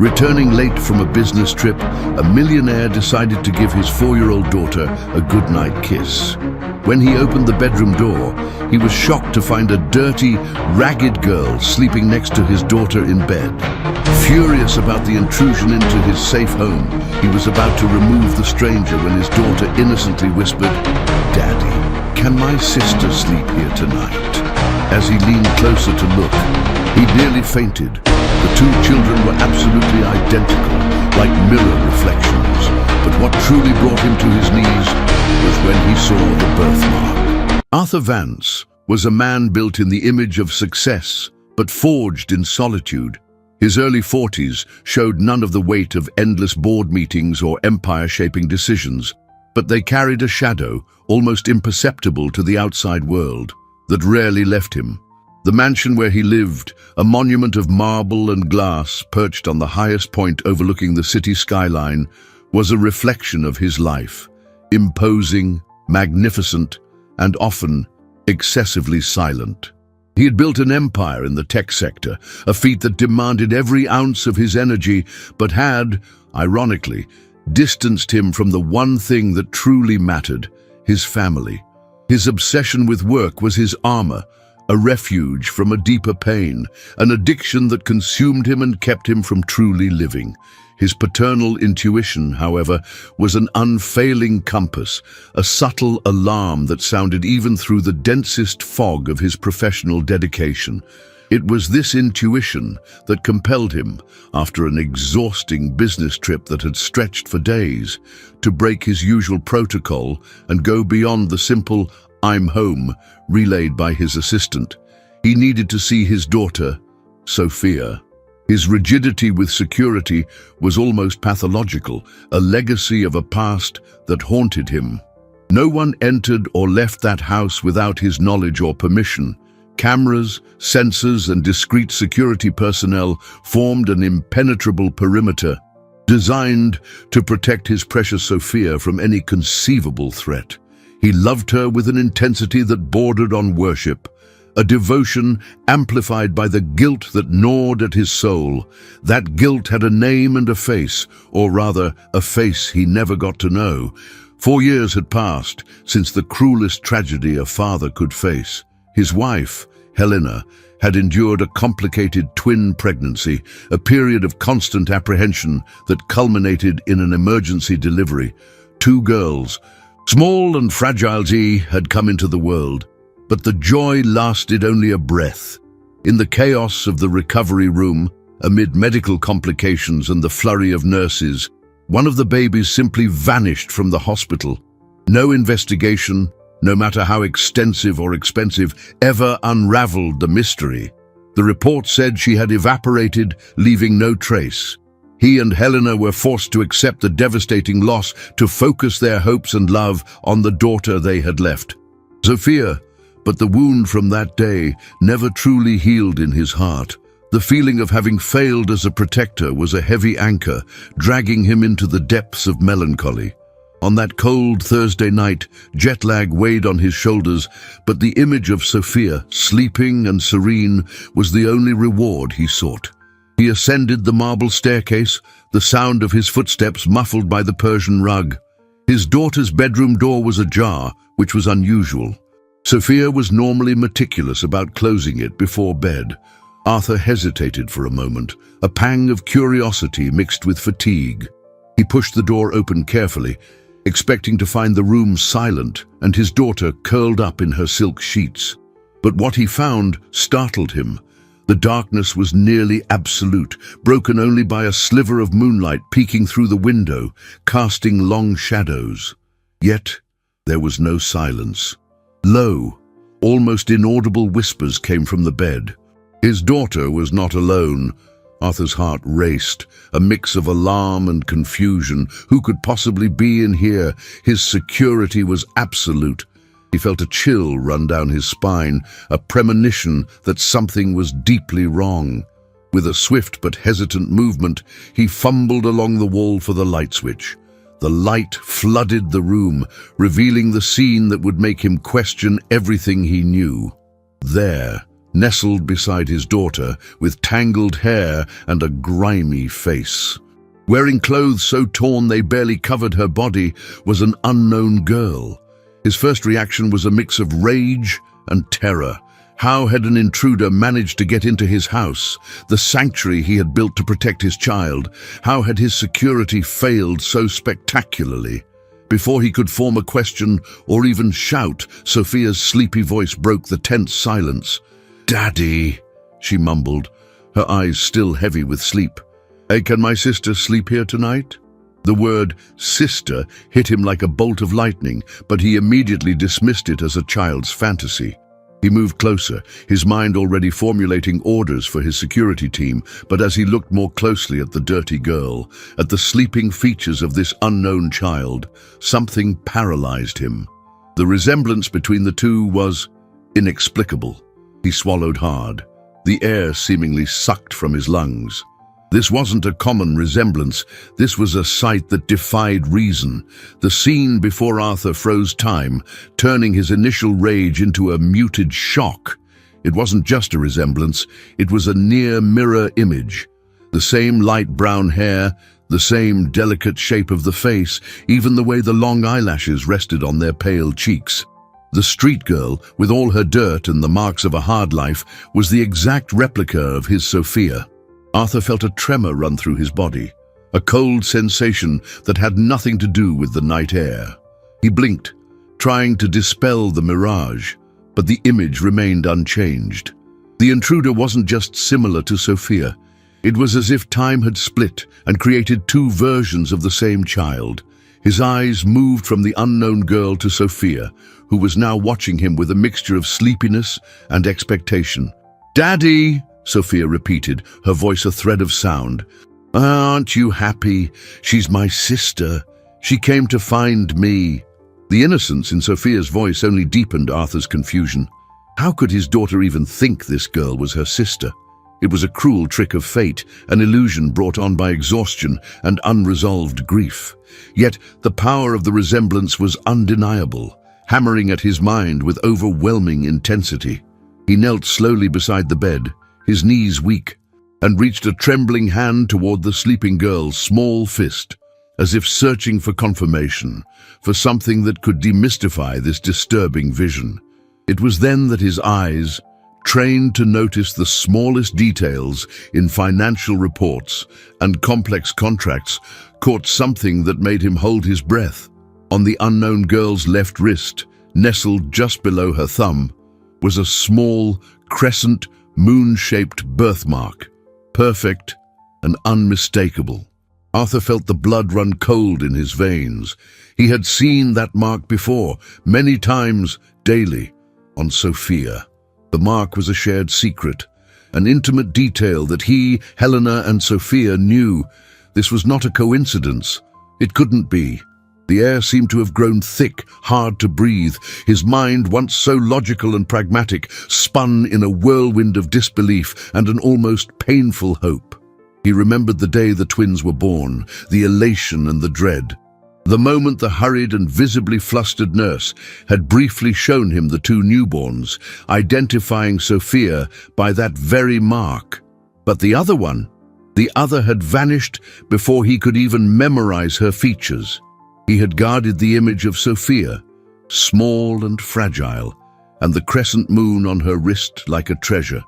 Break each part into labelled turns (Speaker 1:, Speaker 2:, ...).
Speaker 1: Returning late from a business trip, a millionaire decided to give his 4-year-old daughter a goodnight kiss. When he opened the bedroom door, he was shocked to find a dirty, ragged girl sleeping next to his daughter in bed. Furious about the intrusion into his safe home, he was about to remove the stranger when his daughter innocently whispered, "Daddy, can my sister sleep here tonight?" As he leaned closer to look, he nearly fainted. The two children were absolutely identical, like mirror reflections. But what truly brought him to his knees was when he saw the birthmark. Arthur Vance was a man built in the image of success, but forged in solitude. His early 40s showed none of the weight of endless board meetings or empire-shaping decisions, but they carried a shadow, almost imperceptible to the outside world, that rarely left him. The mansion where he lived, a monument of marble and glass perched on the highest point overlooking the city skyline, was a reflection of his life, imposing, magnificent, and often excessively silent. He had built an empire in the tech sector, a feat that demanded every ounce of his energy, but had, ironically, distanced him from the one thing that truly mattered, his family. His obsession with work was his armor, a refuge from a deeper pain, an addiction that consumed him and kept him from truly living. His paternal intuition, however, was an unfailing compass, a subtle alarm that sounded even through the densest fog of his professional dedication. It was this intuition that compelled him, after an exhausting business trip that had stretched for days, to break his usual protocol and go beyond the simple "I'm home" relayed by his assistant. He needed to see his daughter, Sophia. His rigidity with security was almost pathological, a legacy of a past that haunted him. No one entered or left that house without his knowledge or permission. Cameras, sensors, and discreet security personnel formed an impenetrable perimeter, designed to protect his precious Sophia from any conceivable threat. He loved her with an intensity that bordered on worship, a devotion amplified by the guilt that gnawed at his soul. That guilt had a name and a face, or rather, a face he never got to know. 4 years had passed since the cruelest tragedy a father could face. His wife, Helena, had endured a complicated twin pregnancy, a period of constant apprehension that culminated in an emergency delivery. 2 girls, small and fragile, had come into the world. But the joy lasted only a breath. In the chaos of the recovery room, amid medical complications and the flurry of nurses, one of the babies simply vanished from the hospital. No investigation, no matter how extensive or expensive, ever unraveled the mystery. The report said she had evaporated, leaving no trace. He and Helena were forced to accept the devastating loss, to focus their hopes and love on the daughter they had left, Sophia. But the wound from that day never truly healed in his heart. The feeling of having failed as a protector was a heavy anchor, dragging him into the depths of melancholy. On that cold Thursday night, jet lag weighed on his shoulders, but the image of Sophia, sleeping and serene, was the only reward he sought. He ascended the marble staircase, the sound of his footsteps muffled by the Persian rug. His daughter's bedroom door was ajar, which was unusual. Sophia was normally meticulous about closing it before bed. Arthur hesitated for a moment, a pang of curiosity mixed with fatigue. He pushed the door open carefully, expecting to find the room silent and his daughter curled up in her silk sheets. But what he found startled him. The darkness was nearly absolute, broken only by a sliver of moonlight peeking through the window, casting long shadows. Yet there was no silence. Low, almost inaudible whispers came from the bed. His daughter was not alone. Arthur's heart raced, a mix of alarm and confusion. Who could possibly be in here? His security was absolute. He felt a chill run down his spine, a premonition that something was deeply wrong. With a swift but hesitant movement, he fumbled along the wall for the light switch. The light flooded the room, revealing the scene that would make him question everything he knew. There, nestled beside his daughter, with tangled hair and a grimy face. Wearing clothes so torn they barely covered her body was an unknown girl. His first reaction was a mix of rage and terror. How had an intruder managed to get into his house, the sanctuary he had built to protect his child? How had his security failed so spectacularly? Before he could form a question or even shout, Sophia's sleepy voice broke the tense silence. "Daddy," she mumbled, her eyes still heavy with sleep. "Hey, can my sister sleep here tonight?" The word sister hit him like a bolt of lightning, but he immediately dismissed it as a child's fantasy. He moved closer, his mind already formulating orders for his security team, but as he looked more closely at the dirty girl, at the sleeping features of this unknown child, something paralyzed him. The resemblance between the two was inexplicable. He swallowed hard, the air seemingly sucked from his lungs. This wasn't a common resemblance, this was a sight that defied reason. The scene before Arthur froze time, turning his initial rage into a muted shock. It wasn't just a resemblance, it was a near-mirror image. The same light brown hair, the same delicate shape of the face, even the way the long eyelashes rested on their pale cheeks. The street girl, with all her dirt and the marks of a hard life, was the exact replica of his Sophia. Arthur felt a tremor run through his body, a cold sensation that had nothing to do with the night air. He blinked, trying to dispel the mirage, but the image remained unchanged. The intruder wasn't just similar to Sophia. It was as if time had split and created two versions of the same child. His eyes moved from the unknown girl to Sophia, who was now watching him with a mixture of sleepiness and expectation. "Daddy!" Sophia repeated, her voice a thread of sound. "Aren't you happy? She's my sister. She came to find me." The innocence in Sophia's voice only deepened Arthur's confusion. How could his daughter even think this girl was her sister? It was a cruel trick of fate, an illusion brought on by exhaustion and unresolved grief. Yet the power of the resemblance was undeniable, hammering at his mind with overwhelming intensity. He knelt slowly beside the bed, his knees weak, and reached a trembling hand toward the sleeping girl's small fist, as if searching for confirmation, for something that could demystify this disturbing vision. It was then that his eyes, trained to notice the smallest details in financial reports and complex contracts, caught something that made him hold his breath. On the unknown girl's left wrist, nestled just below her thumb, was a small, crescent, moon-shaped birthmark, perfect and unmistakable. Arthur felt the blood run cold in his veins. He had seen that mark before, many times, daily, on Sophia. The mark was a shared secret, an intimate detail that he, Helena, and Sophia knew. This was not a coincidence. It couldn't be. The air seemed to have grown thick, hard to breathe. His mind, once so logical and pragmatic, spun in a whirlwind of disbelief and an almost painful hope. He remembered the day the twins were born, the elation and the dread. The moment the hurried and visibly flustered nurse had briefly shown him the two newborns, identifying Sophia by that very mark. But the other had vanished before he could even memorize her features. He had guarded the image of Sophia, small and fragile, and the crescent moon on her wrist like a treasure.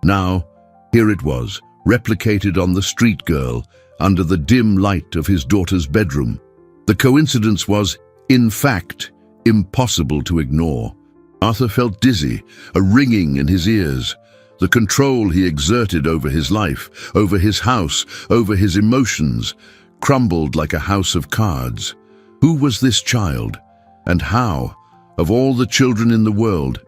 Speaker 1: Now, here it was, replicated on the street girl, under the dim light of his daughter's bedroom. The coincidence was, in fact, impossible to ignore. Arthur felt dizzy, a ringing in his ears. The control he exerted over his life, over his house, over his emotions, crumbled like a house of cards. Who was this child, and how, of all the children in the world,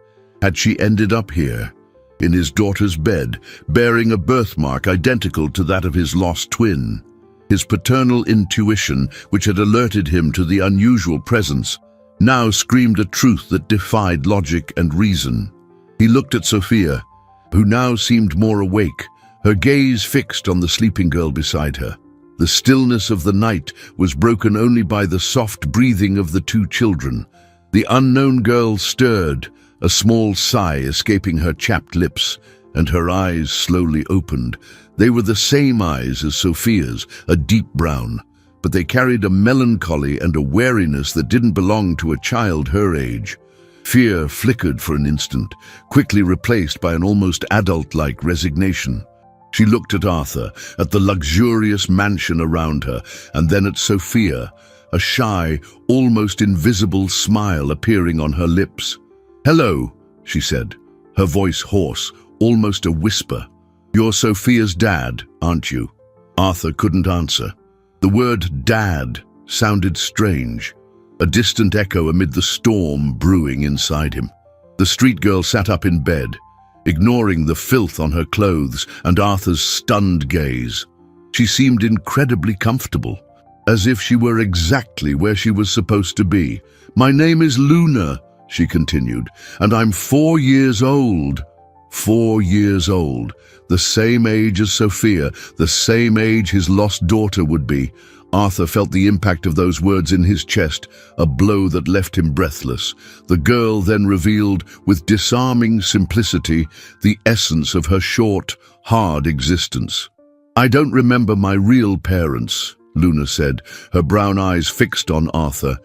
Speaker 1: had she ended up here, in his daughter's bed, bearing a birthmark identical to that of his lost twin? His paternal intuition, which had alerted him to the unusual presence, now screamed a truth that defied logic and reason. He looked at Sophia, who now seemed more awake, her gaze fixed on the sleeping girl beside her. The stillness of the night was broken only by the soft breathing of the two children. The unknown girl stirred, a small sigh escaping her chapped lips, and her eyes slowly opened. They were the same eyes as Sophia's, a deep brown, but they carried a melancholy and a wariness that didn't belong to a child her age. Fear flickered for an instant, quickly replaced by an almost adult-like resignation. She looked at Arthur, at the luxurious mansion around her, and then at Sophia, a shy, almost invisible smile appearing on her lips. "Hello," she said, her voice hoarse, almost a whisper. "You're Sophia's dad, aren't you?" Arthur couldn't answer. The word dad sounded strange, a distant echo amid the storm brewing inside him. The street girl sat up in bed, ignoring the filth on her clothes and Arthur's stunned gaze. She seemed incredibly comfortable, as if she were exactly where she was supposed to be. "My name is Luna," she continued, "and I'm 4 years old." 4 years old, the same age as Sophia, the same age his lost daughter would be. Arthur felt the impact of those words in his chest, a blow that left him breathless. The girl then revealed, with disarming simplicity, the essence of her short, hard existence. "I don't remember my real parents," Luna said, her brown eyes fixed on Arthur,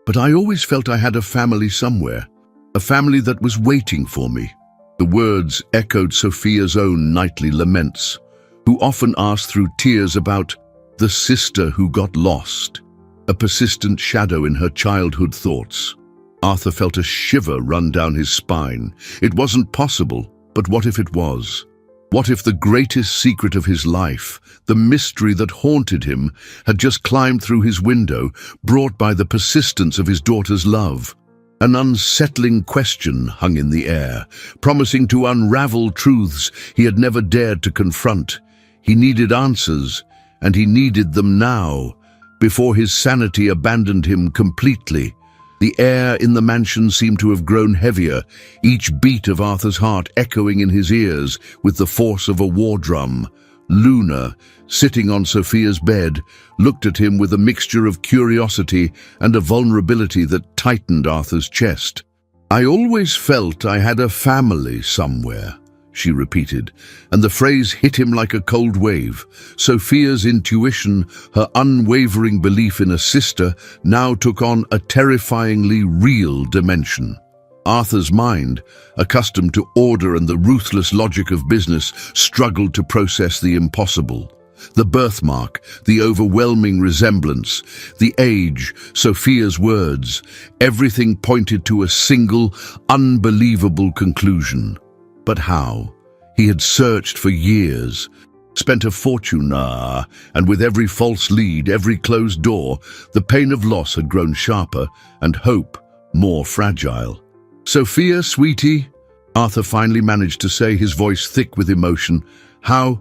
Speaker 1: "but I always felt I had a family somewhere, a family that was waiting for me." The words echoed Sophia's own nightly laments, who often asked through tears about the sister who got lost, a persistent shadow in her childhood thoughts. Arthur felt a shiver run down his spine. It wasn't possible, but what if it was? What if the greatest secret of his life, the mystery that haunted him, had just climbed through his window, brought by the persistence of his daughter's love? An unsettling question hung in the air, promising to unravel truths he had never dared to confront. He needed answers, and he needed them now, before his sanity abandoned him completely. The air in the mansion seemed to have grown heavier, each beat of Arthur's heart echoing in his ears with the force of a war drum. Luna, sitting on Sophia's bed, looked at him with a mixture of curiosity and a vulnerability that tightened Arthur's chest. "I always felt I had a family somewhere," she repeated, and the phrase hit him like a cold wave. Sophia's intuition, her unwavering belief in a sister, now took on a terrifyingly real dimension. Arthur's mind, accustomed to order and the ruthless logic of business, struggled to process the impossible. The birthmark, the overwhelming resemblance, the age, Sophia's words, everything pointed to a single, unbelievable conclusion. But how? He had searched for years, spent a fortune, and with every false lead, every closed door, the pain of loss had grown sharper and hope more fragile. "Sophia, sweetie," Arthur finally managed to say, his voice thick with emotion. How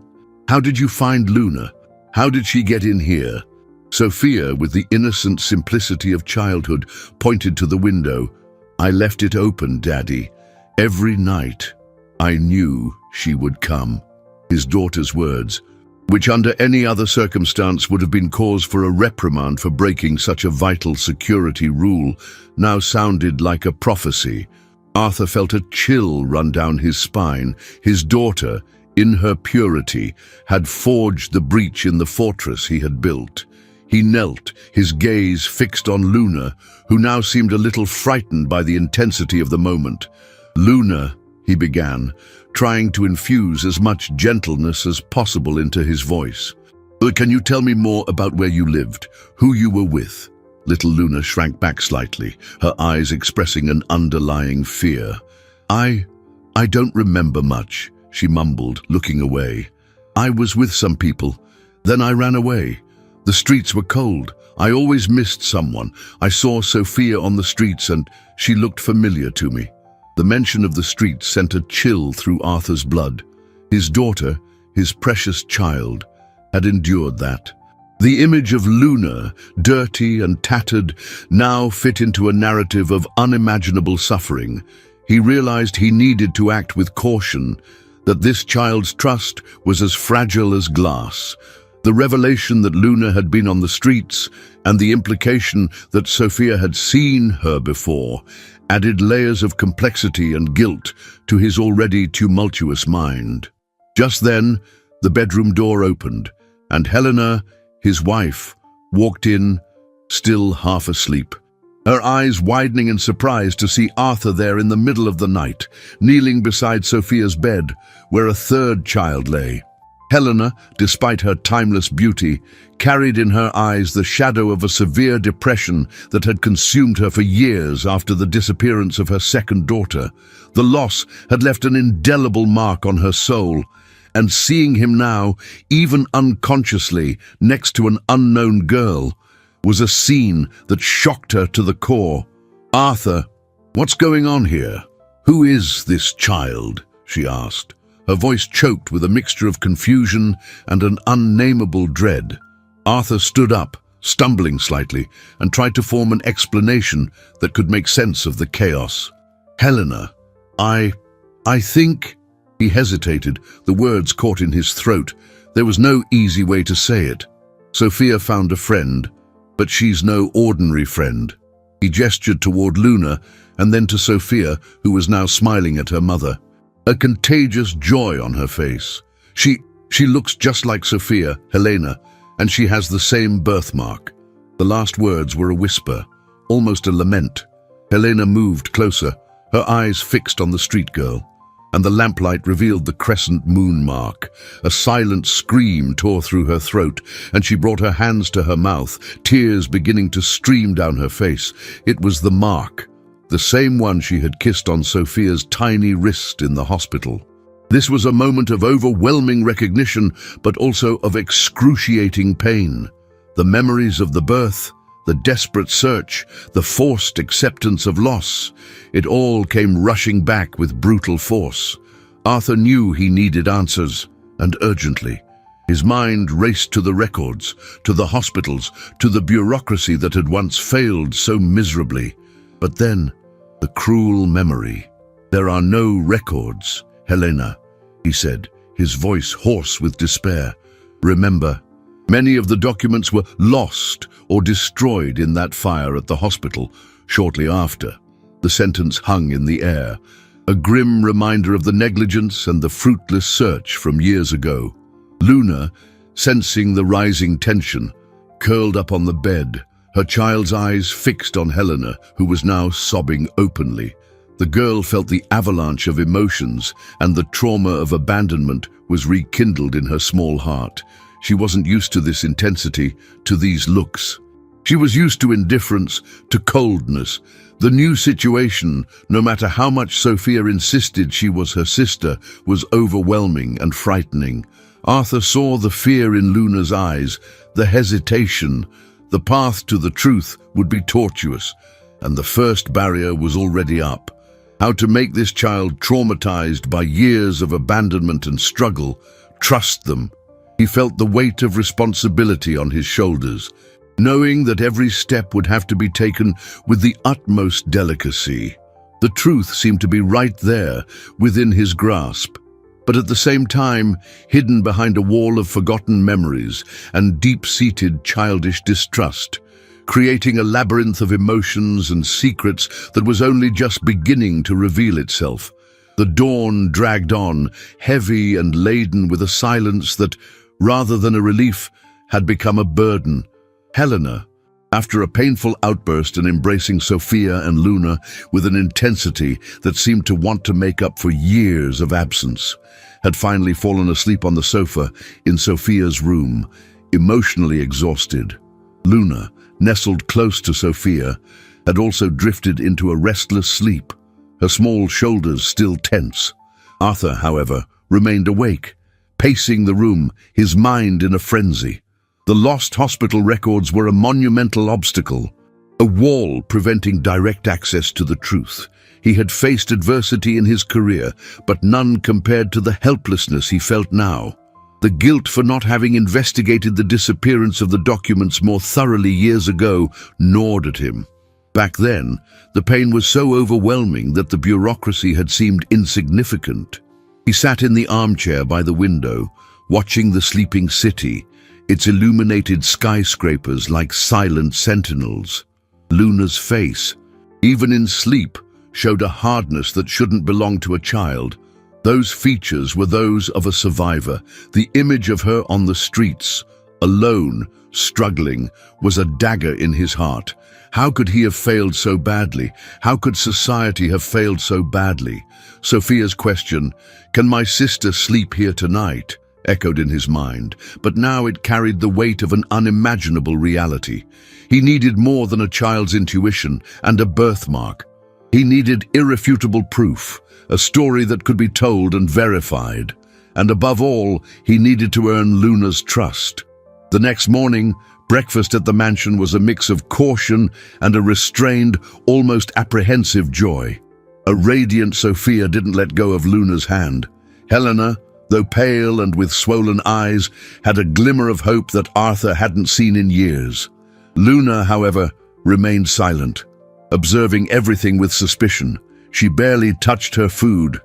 Speaker 1: did you find Luna? How did she get in here?" Sophia, with the innocent simplicity of childhood, pointed to the window. "I left it open, Daddy. Every night. I knew she would come." His daughter's words, which under any other circumstance would have been cause for a reprimand for breaking such a vital security rule, now sounded like a prophecy. Arthur felt a chill run down his spine. His daughter, in her purity, had forged the breach in the fortress he had built. He knelt, his gaze fixed on Luna, who now seemed a little frightened by the intensity of the moment. "Luna," he began, trying to infuse as much gentleness as possible into his voice. "Can you tell me more about where you lived, who you were with?" Little Luna shrank back slightly, her eyes expressing an underlying fear. I don't remember much," she mumbled, looking away. "I was with some people. Then I ran away. The streets were cold. I always missed someone. I saw Sophia on the streets and she looked familiar to me." The mention of the streets sent a chill through Arthur's blood. His daughter, his precious child, had endured that. The image of Luna, dirty and tattered, now fit into a narrative of unimaginable suffering. He realized he needed to act with caution, that this child's trust was as fragile as glass. The revelation that Luna had been on the streets, and the implication that Sophia had seen her before, added layers of complexity and guilt to his already tumultuous mind. Just then, the bedroom door opened, and Helena, his wife, walked in, still half asleep, her eyes widening in surprise to see Arthur there in the middle of the night, kneeling beside Sophia's bed, where a third child lay. Helena, despite her timeless beauty, carried in her eyes the shadow of a severe depression that had consumed her for years after the disappearance of her second daughter. The loss had left an indelible mark on her soul, and seeing him now, even unconsciously, next to an unknown girl, was a scene that shocked her to the core. "Arthur, what's going on here? Who is this child?" she asked, her voice choked with a mixture of confusion and an unnameable dread. Arthur stood up, stumbling slightly, and tried to form an explanation that could make sense of the chaos. "Helena, I think..." He hesitated, the words caught in his throat. There was no easy way to say it. "Sophia found a friend, but she's no ordinary friend." He gestured toward Luna and then to Sophia, who was now smiling at her mother, a contagious joy on her face. She looks just like Sophia, Helena, and she has the same birthmark." The last words were a whisper, almost a lament. Helena moved closer, her eyes fixed on the street girl, and the lamplight revealed the crescent moon mark. A silent scream tore through her throat, and she brought her hands to her mouth, tears beginning to stream down her face. It was the mark, the same one she had kissed on Sophia's tiny wrist in the hospital. This was a moment of overwhelming recognition, but also of excruciating pain. The memories of the birth, the desperate search, the forced acceptance of loss, it all came rushing back with brutal force. Arthur knew he needed answers, and urgently. His mind raced to the records, to the hospitals, to the bureaucracy that had once failed so miserably. But then, the cruel memory. "There are no records, Helena," he said, his voice hoarse with despair. "Remember, many of the documents were lost or destroyed in that fire at the hospital shortly after." The sentence hung in the air, a grim reminder of the negligence and the fruitless search from years ago. Luna, sensing the rising tension, curled up on the bed, her child's eyes fixed on Helena, who was now sobbing openly. The girl felt the avalanche of emotions, and the trauma of abandonment was rekindled in her small heart. She wasn't used to this intensity, to these looks. She was used to indifference, to coldness. The new situation, no matter how much Sophia insisted she was her sister, was overwhelming and frightening. Arthur saw the fear in Luna's eyes, the hesitation. The path to the truth would be tortuous, and the first barrier was already up. How to make this child, traumatized by years of abandonment and struggle, trust them. He felt the weight of responsibility on his shoulders, knowing that every step would have to be taken with the utmost delicacy. The truth seemed to be right there, within his grasp, but at the same time, hidden behind a wall of forgotten memories and deep-seated childish distrust, creating a labyrinth of emotions and secrets that was only just beginning to reveal itself. The dawn dragged on, heavy and laden with a silence that, rather than a relief, had become a burden. Helena, after a painful outburst and embracing Sophia and Luna with an intensity that seemed to want to make up for years of absence, had finally fallen asleep on the sofa in Sophia's room, emotionally exhausted. Luna, nestled close to Sophia, had also drifted into a restless sleep, her small shoulders still tense. Arthur, however, remained awake, pacing the room, his mind in a frenzy. The lost hospital records were a monumental obstacle, a wall preventing direct access to the truth. He had faced adversity in his career, but none compared to the helplessness he felt now. The guilt for not having investigated the disappearance of the documents more thoroughly years ago gnawed at him. Back then, the pain was so overwhelming that the bureaucracy had seemed insignificant. He sat in the armchair by the window, watching the sleeping city, its illuminated skyscrapers like silent sentinels. Luna's face, even in sleep, showed a hardness that shouldn't belong to a child. Those features were those of a survivor. The image of her on the streets, alone, struggling, was a dagger in his heart. How could he have failed so badly? How could society have failed so badly? Sophia's question, "Can my sister sleep here tonight?" echoed in his mind, but now it carried the weight of an unimaginable reality. He needed more than a child's intuition and a birthmark. He needed irrefutable proof, a story that could be told and verified. And above all, he needed to earn Luna's trust. The next morning, breakfast at the mansion was a mix of caution and a restrained, almost apprehensive joy. A radiant Sophia didn't let go of Luna's hand. Helena, though pale and with swollen eyes, had a glimmer of hope that Arthur hadn't seen in years. Luna, however, remained silent, observing everything with suspicion. She barely touched her food,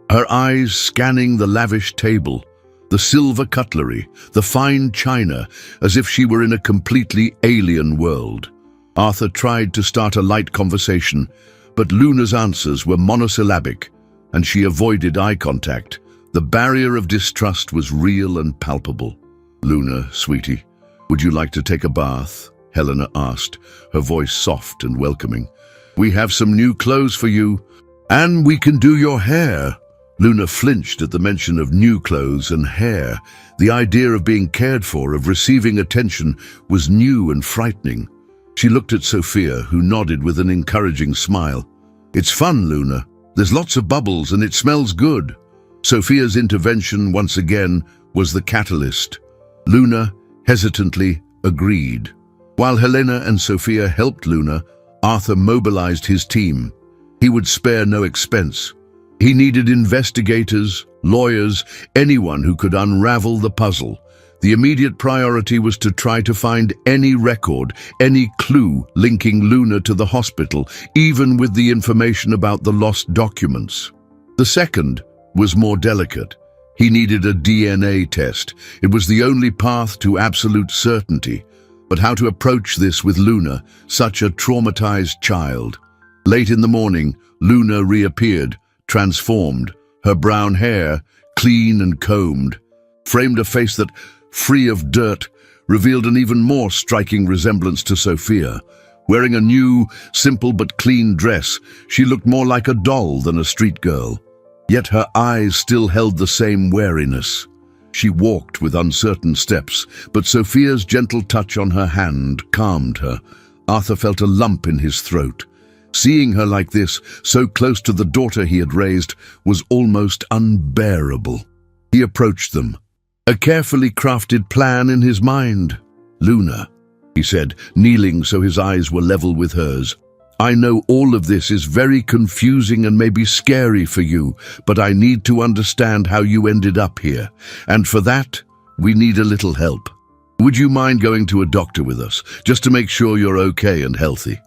Speaker 1: her eyes scanning the lavish table, the silver cutlery, the fine china, as if she were in a completely alien world. Arthur tried to start a light conversation, but Luna's answers were monosyllabic, and she avoided eye contact. The barrier of distrust was real and palpable. "Luna, sweetie, would you like to take a bath?" Helena asked, her voice soft and welcoming. "We have some new clothes for you, and we can do your hair." Luna flinched at the mention of new clothes and hair. The idea of being cared for, of receiving attention, was new and frightening. She looked at Sophia, who nodded with an encouraging smile. "It's fun, Luna. There's lots of bubbles and it smells good." Sophia's intervention, once again, was the catalyst. Luna hesitantly agreed. While Helena and Sophia helped Luna, Arthur mobilized his team. He would spare no expense. He needed investigators, lawyers, anyone who could unravel the puzzle. The immediate priority was to try to find any record, any clue linking Luna to the hospital, even with the information about the lost documents. The second was more delicate. He needed a DNA test. It was the only path to absolute certainty. But how to approach this with Luna, such a traumatized child? Late in the morning, Luna reappeared, transformed. Her brown hair, clean and combed, framed a face that, free of dirt, revealed an even more striking resemblance to Sophia. Wearing a new, simple but clean dress, she looked more like a doll than a street girl. Yet her eyes still held the same wariness. She walked with uncertain steps, but Sophia's gentle touch on her hand calmed her. Arthur felt a lump in his throat. Seeing her like this, so close to the daughter he had raised, was almost unbearable. He approached them, a carefully crafted plan in his mind. "Luna," he said, kneeling so his eyes were level with hers, "I know all of this is very confusing and maybe scary for you, but I need to understand how you ended up here. And for that, we need a little help. Would you mind going to a doctor with us, just to make sure you're okay and healthy?"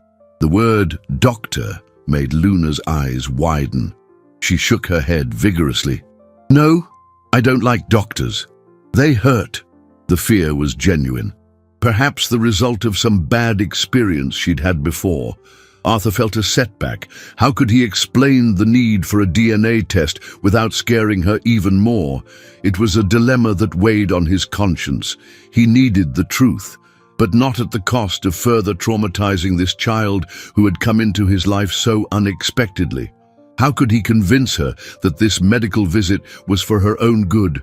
Speaker 1: The word doctor made Luna's eyes widen. She shook her head vigorously. "No, I don't like doctors. They hurt." The fear was genuine. Perhaps the result of some bad experience she'd had before. Arthur felt a setback. How could he explain the need for a DNA test without scaring her even more? It was a dilemma that weighed on his conscience. He needed the truth, but not at the cost of further traumatizing this child who had come into his life so unexpectedly. How could he convince her that this medical visit was for her own good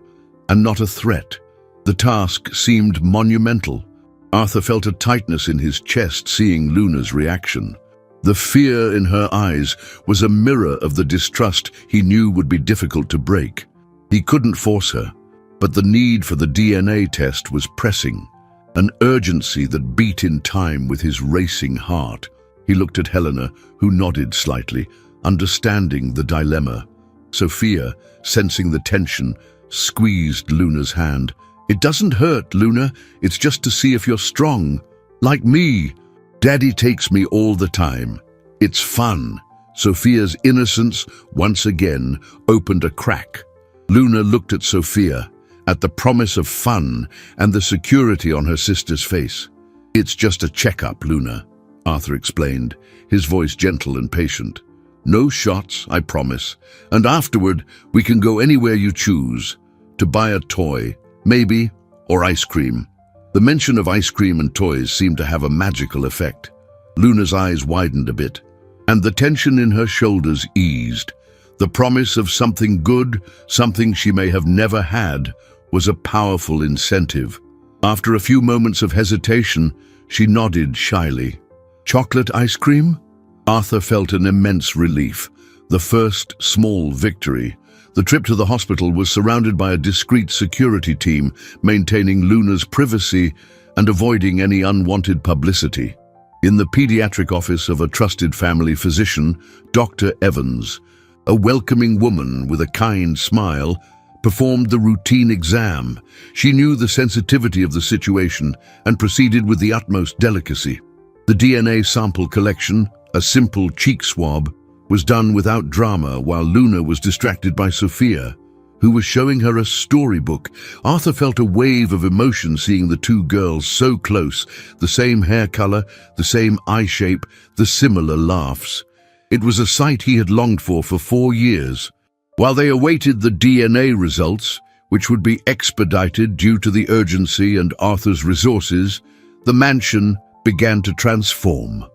Speaker 1: and not a threat? The task seemed monumental. Arthur felt a tightness in his chest seeing Luna's reaction. The fear in her eyes was a mirror of the distrust he knew would be difficult to break. He couldn't force her, but the need for the DNA test was pressing, an urgency that beat in time with his racing heart. He looked at Helena, who nodded slightly, understanding the dilemma. Sophia, sensing the tension, squeezed Luna's hand. "It doesn't hurt, Luna. It's just to see if you're strong. Like me. Daddy takes me all the time. It's fun." Sophia's innocence, once again, opened a crack. Luna looked at Sophia, at the promise of fun and the security on her sister's face. "It's just a checkup, Luna," Arthur explained, his voice gentle and patient. No shots, I promise. And afterward, we can go anywhere you choose. To buy a toy, maybe, or ice cream. The mention of ice cream and toys seemed to have a magical effect. Luna's eyes widened a bit, and the tension in her shoulders eased. The promise of something good, something she may have never had, was a powerful incentive. After a few moments of hesitation, she nodded shyly. Chocolate ice cream? Arthur felt an immense relief. The first small victory. The trip to the hospital was surrounded by a discreet security team, maintaining Luna's privacy and avoiding any unwanted publicity. In the pediatric office of a trusted family physician, Dr. Evans, a welcoming woman with a kind smile, performed the routine exam. She knew the sensitivity of the situation and proceeded with the utmost delicacy. The DNA sample collection, a simple cheek swab, was done without drama while Luna was distracted by Sophia, who was showing her a storybook. Arthur felt a wave of emotion seeing the two girls so close, the same hair color, the same eye shape, the similar laughs. It was a sight he had longed for 4 years. While they awaited the DNA results, which would be expedited due to the urgency and Arthur's resources, the mansion began to transform.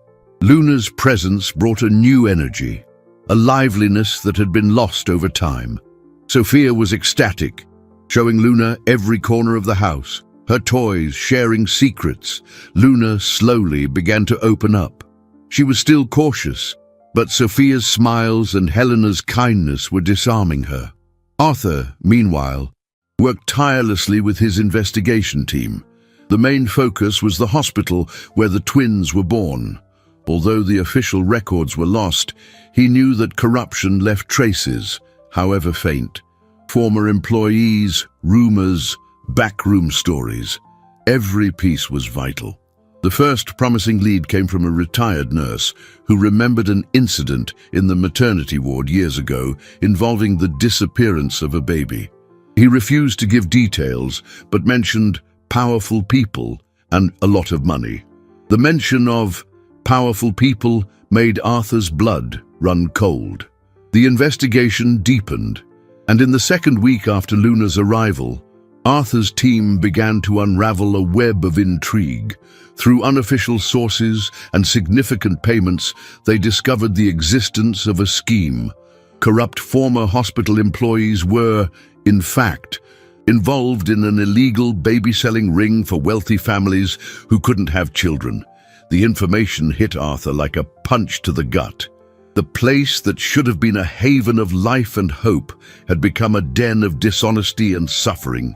Speaker 1: Luna's presence brought a new energy, a liveliness that had been lost over time. Sophia was ecstatic, showing Luna every corner of the house, her toys sharing secrets. Luna slowly began to open up. She was still cautious, but Sophia's smiles and Helena's kindness were disarming her. Arthur, meanwhile, worked tirelessly with his investigation team. The main focus was the hospital where the twins were born. Although the official records were lost, he knew that corruption left traces, however faint. Former employees, rumors, backroom stories. Every piece was vital. The first promising lead came from a retired nurse who remembered an incident in the maternity ward years ago involving the disappearance of a baby. He refused to give details, but mentioned powerful people and a lot of money. The mention of powerful people made Arthur's blood run cold. The investigation deepened, and in the second week after Luna's arrival, Arthur's team began to unravel a web of intrigue. Through unofficial sources and significant payments, they discovered the existence of a scheme. Corrupt former hospital employees were, in fact, involved in an illegal baby-selling ring for wealthy families who couldn't have children. The information hit Arthur like a punch to the gut. The place that should have been a haven of life and hope had become a den of dishonesty and suffering.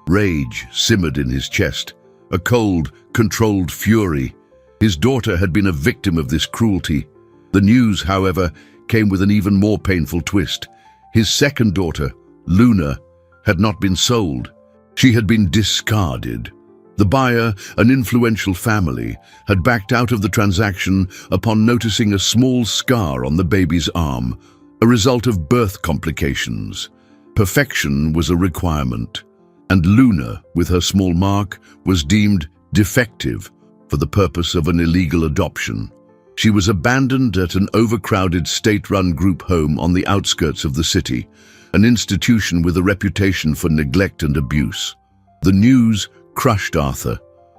Speaker 1: Rage simmered in his chest, a cold, controlled fury. His daughter had been a victim of this cruelty. The news, however, came with an even more painful twist. His second daughter, Luna, had not been sold. She had been discarded. The buyer, an influential family, had backed out of the transaction upon noticing a small scar on the baby's arm, a result of birth complications. Perfection was a requirement, and Luna, with her small mark, was deemed defective for the purpose of an illegal adoption. She was abandoned at an overcrowded state-run group home on the outskirts of the city, an institution with a reputation for neglect and abuse. The news crushed Arthur.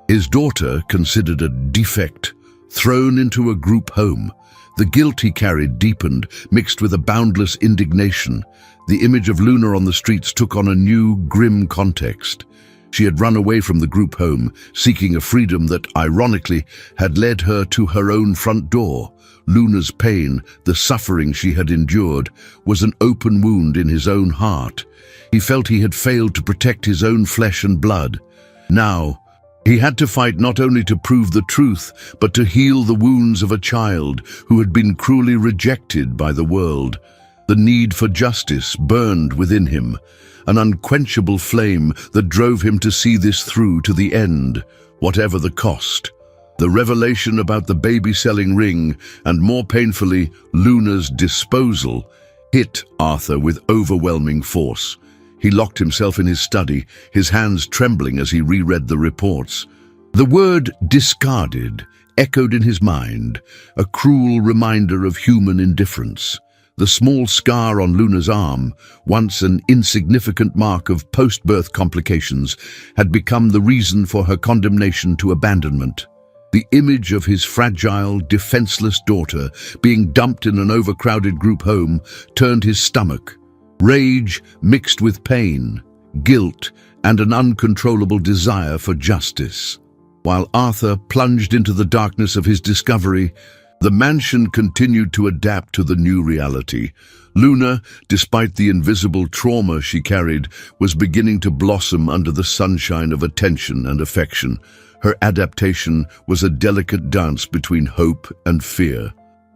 Speaker 1: His daughter, considered a defect, thrown into a group home. The guilt he carried deepened, mixed with a boundless indignation. The image of Luna on the streets took on a new, grim context. She had run away from the group home, seeking a freedom that, ironically, had led her to her own front door. Luna's pain, the suffering she had endured, was an open wound in his own heart. He felt he had failed to protect his own flesh and blood. Now, he had to fight not only to prove the truth, but to heal the wounds of a child who had been cruelly rejected by the world. The need for justice burned within him, an unquenchable flame that drove him to see this through to the end, whatever the cost. The revelation about the baby-selling ring, and more painfully, Luna's disposal, hit Arthur with overwhelming force. He locked himself in his study, his hands trembling as he reread the reports. The word discarded echoed in his mind, a cruel reminder of human indifference. The small scar on Luna's arm, once an insignificant mark of post-birth complications, had become the reason for her condemnation to abandonment. The image of his fragile, defenseless daughter being dumped in an overcrowded group home turned his stomach. Rage mixed with pain, guilt, and an uncontrollable desire for justice. While Arthur plunged into the darkness of his discovery, the mansion continued to adapt to the new reality. Luna, despite the invisible trauma she carried, was beginning to blossom under the sunshine of attention and affection. Her adaptation was a delicate dance between hope and fear.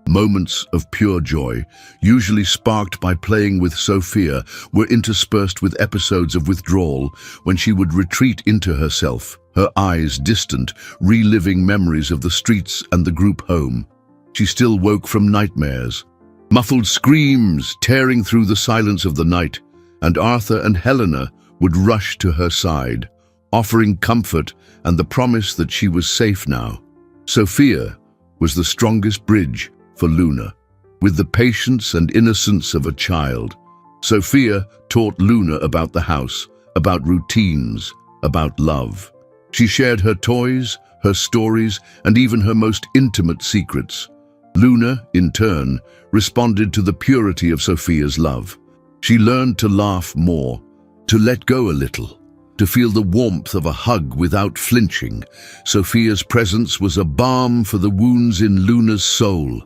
Speaker 1: Moments of pure joy, usually sparked by playing with Sophia, were interspersed with episodes of withdrawal when she would retreat into herself, her eyes distant, reliving memories of the streets and the group home. She still woke from nightmares. Muffled screams tearing through the silence of the night, and Arthur and Helena would rush to her side, offering comfort and the promise that she was safe now. Sophia was the strongest bridge for Luna. With the patience and innocence of a child, Sophia taught Luna about the house, about routines, about love. She shared her toys, her stories, and even her most intimate secrets. Luna, in turn, responded to the purity of Sophia's love. She learned to laugh more, to let go a little, to feel the warmth of a hug without flinching. Sophia's presence was a balm for the wounds in Luna's soul.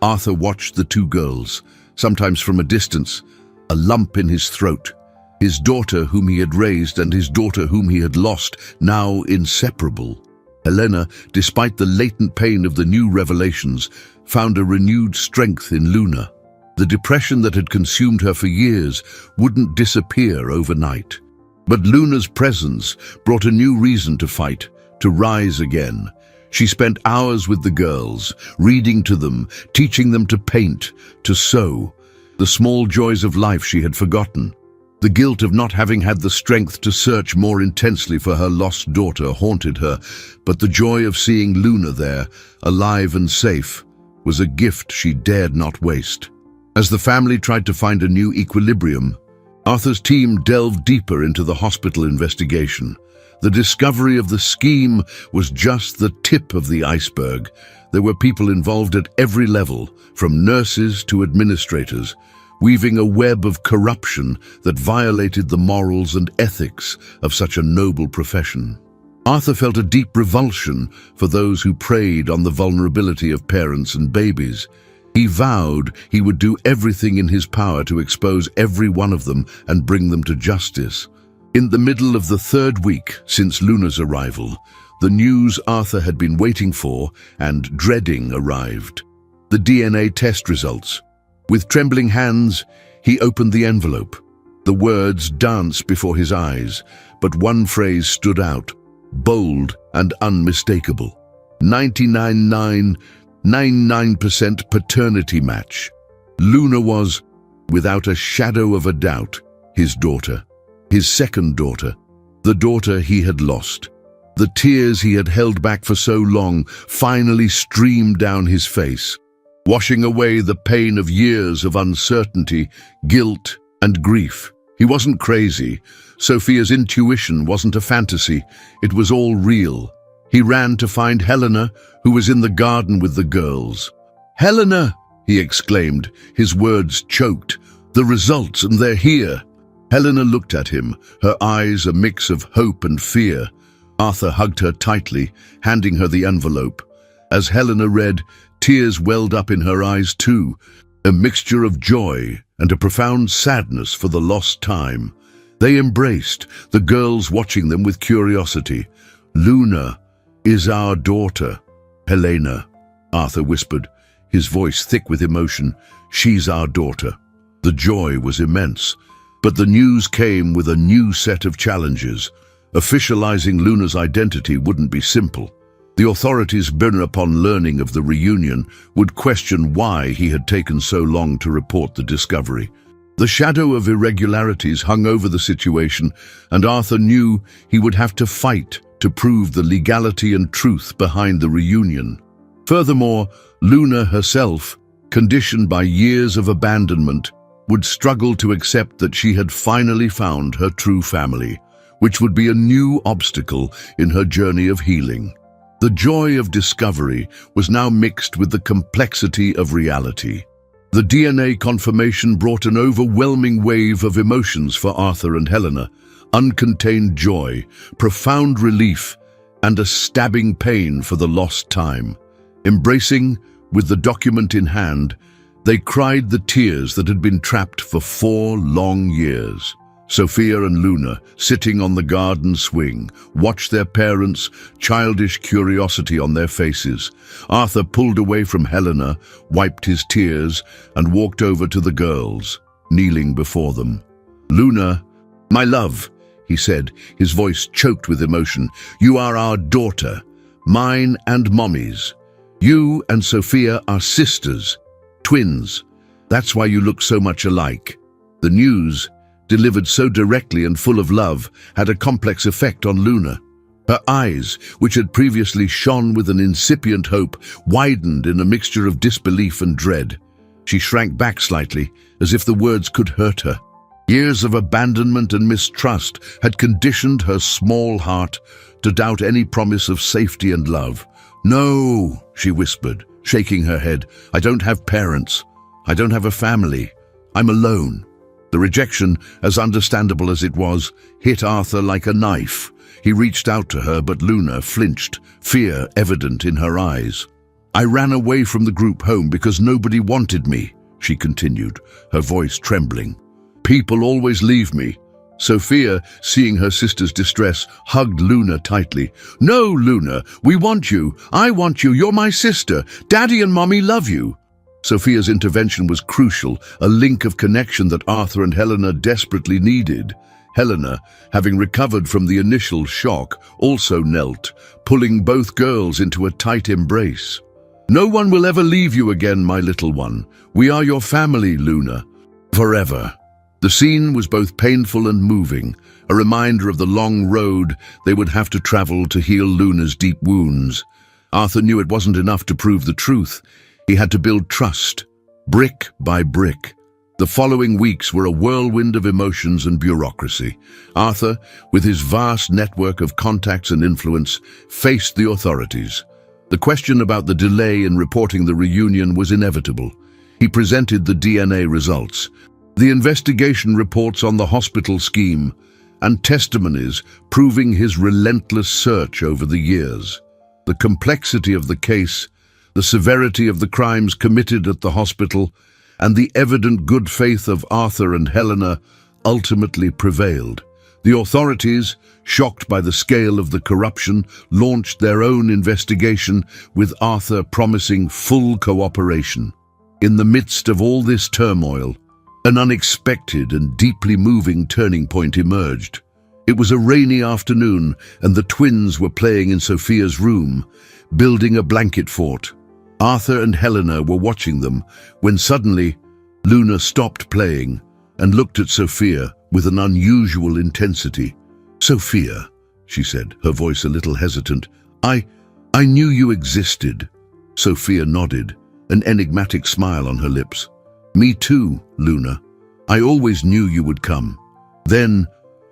Speaker 1: Arthur watched the two girls, sometimes from a distance, a lump in his throat. His daughter whom he had raised and his daughter whom he had lost, now inseparable. Helena, despite the latent pain of the new revelations, found a renewed strength in Luna. The depression that had consumed her for years wouldn't disappear overnight. But Luna's presence brought a new reason to fight, to rise again. She spent hours with the girls, reading to them, teaching them to paint, to sew. The small joys of life she had forgotten. The guilt of not having had the strength to search more intensely for her lost daughter haunted her, but the joy of seeing Luna there, alive and safe, was a gift she dared not waste. As the family tried to find a new equilibrium, Arthur's team delved deeper into the hospital investigation. The discovery of the scheme was just the tip of the iceberg. There were people involved at every level, from nurses to administrators, weaving a web of corruption that violated the morals and ethics of such a noble profession. Arthur felt a deep revulsion for those who preyed on the vulnerability of parents and babies. He vowed he would do everything in his power to expose every one of them and bring them to justice. In the middle of the third week since Luna's arrival, the news Arthur had been waiting for and dreading arrived. The DNA test results. With trembling hands, he opened the envelope. The words danced before his eyes, but one phrase stood out, bold and unmistakable. 99.999% paternity match. Luna was, without a shadow of a doubt, his daughter. His second daughter. The daughter he had lost. The tears he had held back for so long finally streamed down his face, washing away the pain of years of uncertainty, guilt, and grief. He wasn't crazy. Sophia's intuition wasn't a fantasy. It was all real. He ran to find Helena, who was in the garden with the girls. "Helena!" he exclaimed, his words choked. "The results, and they're here." Helena looked at him, her eyes a mix of hope and fear. Arthur hugged her tightly, handing her the envelope. As Helena read, tears welled up in her eyes too, a mixture of joy and a profound sadness for the lost time. They embraced, the girls watching them with curiosity. "Luna is our daughter." "Helena," Arthur whispered, his voice thick with emotion. "She's our daughter." The joy was immense, but the news came with a new set of challenges. Officializing Luna's identity wouldn't be simple. The authorities, borne upon learning of the reunion, would question why he had taken so long to report the discovery. The shadow of irregularities hung over the situation, and Arthur knew he would have to fight to prove the legality and truth behind the reunion. Furthermore, Luna herself conditioned by years of abandonment, would struggle to accept that she had finally found her true family, which would be a new obstacle in her journey of healing. The joy of discovery was now mixed with the complexity of reality. The DNA confirmation brought an overwhelming wave of emotions for Arthur and Helena: uncontained joy, profound relief, and a stabbing pain for the lost time. Embracing, with the document in hand, they cried the tears that had been trapped for 4 long years. Sophia and Luna, sitting on the garden swing, watched their parents', childish curiosity on their faces. Arthur pulled away from Helena, wiped his tears, and walked over to the girls, kneeling before them. "Luna, my love," he said, his voice choked with emotion, "you are our daughter, mine and Mommy's. You and Sophia are sisters, twins. That's why you look so much alike." The news, delivered so directly and full of love, had a complex effect on Luna. Her eyes, which had previously shone with an incipient hope, widened in a mixture of disbelief and dread. She shrank back slightly, as if the words could hurt her. Years of abandonment and mistrust had conditioned her small heart to doubt any promise of safety and love. "No," she whispered, shaking her head. "I don't have parents. I don't have a family. I'm alone." The rejection, as understandable as it was, hit Arthur like a knife. He reached out to her, but Luna flinched, fear evident in her eyes. "I ran away from the group home because nobody wanted me," she continued, her voice trembling. "People always leave me." Sophia, seeing her sister's distress, hugged Luna tightly. "No, Luna, we want you. I want you. You're my sister. Daddy and Mommy love you." Sophia's intervention was crucial, a link of connection that Arthur and Helena desperately needed. Helena, having recovered from the initial shock, also knelt, pulling both girls into a tight embrace. "No one will ever leave you again, my little one. We are your family, Luna. Forever." The scene was both painful and moving, a reminder of the long road they would have to travel to heal Luna's deep wounds. Arthur knew it wasn't enough to prove the truth. He had to build trust, brick by brick. The following weeks were a whirlwind of emotions and bureaucracy. Arthur, with his vast network of contacts and influence, faced the authorities. The question about the delay in reporting the reunion was inevitable. He presented the DNA results, the investigation reports on the hospital scheme, and testimonies proving his relentless search over the years. The complexity of the case, the severity of the crimes committed at the hospital, and the evident good faith of Arthur and Helena ultimately prevailed. The authorities, shocked by the scale of the corruption, launched their own investigation, with Arthur promising full cooperation. In the midst of all this turmoil, an unexpected and deeply moving turning point emerged. It was a rainy afternoon, and the twins were playing in Sophia's room, building a blanket fort. Arthur and Helena were watching them, when suddenly Luna stopped playing and looked at Sophia with an unusual intensity. "Sophia," she said, her voice a little hesitant, I knew you existed." Sophia nodded, an enigmatic smile on her lips. "Me too, Luna. I always knew you would come." Then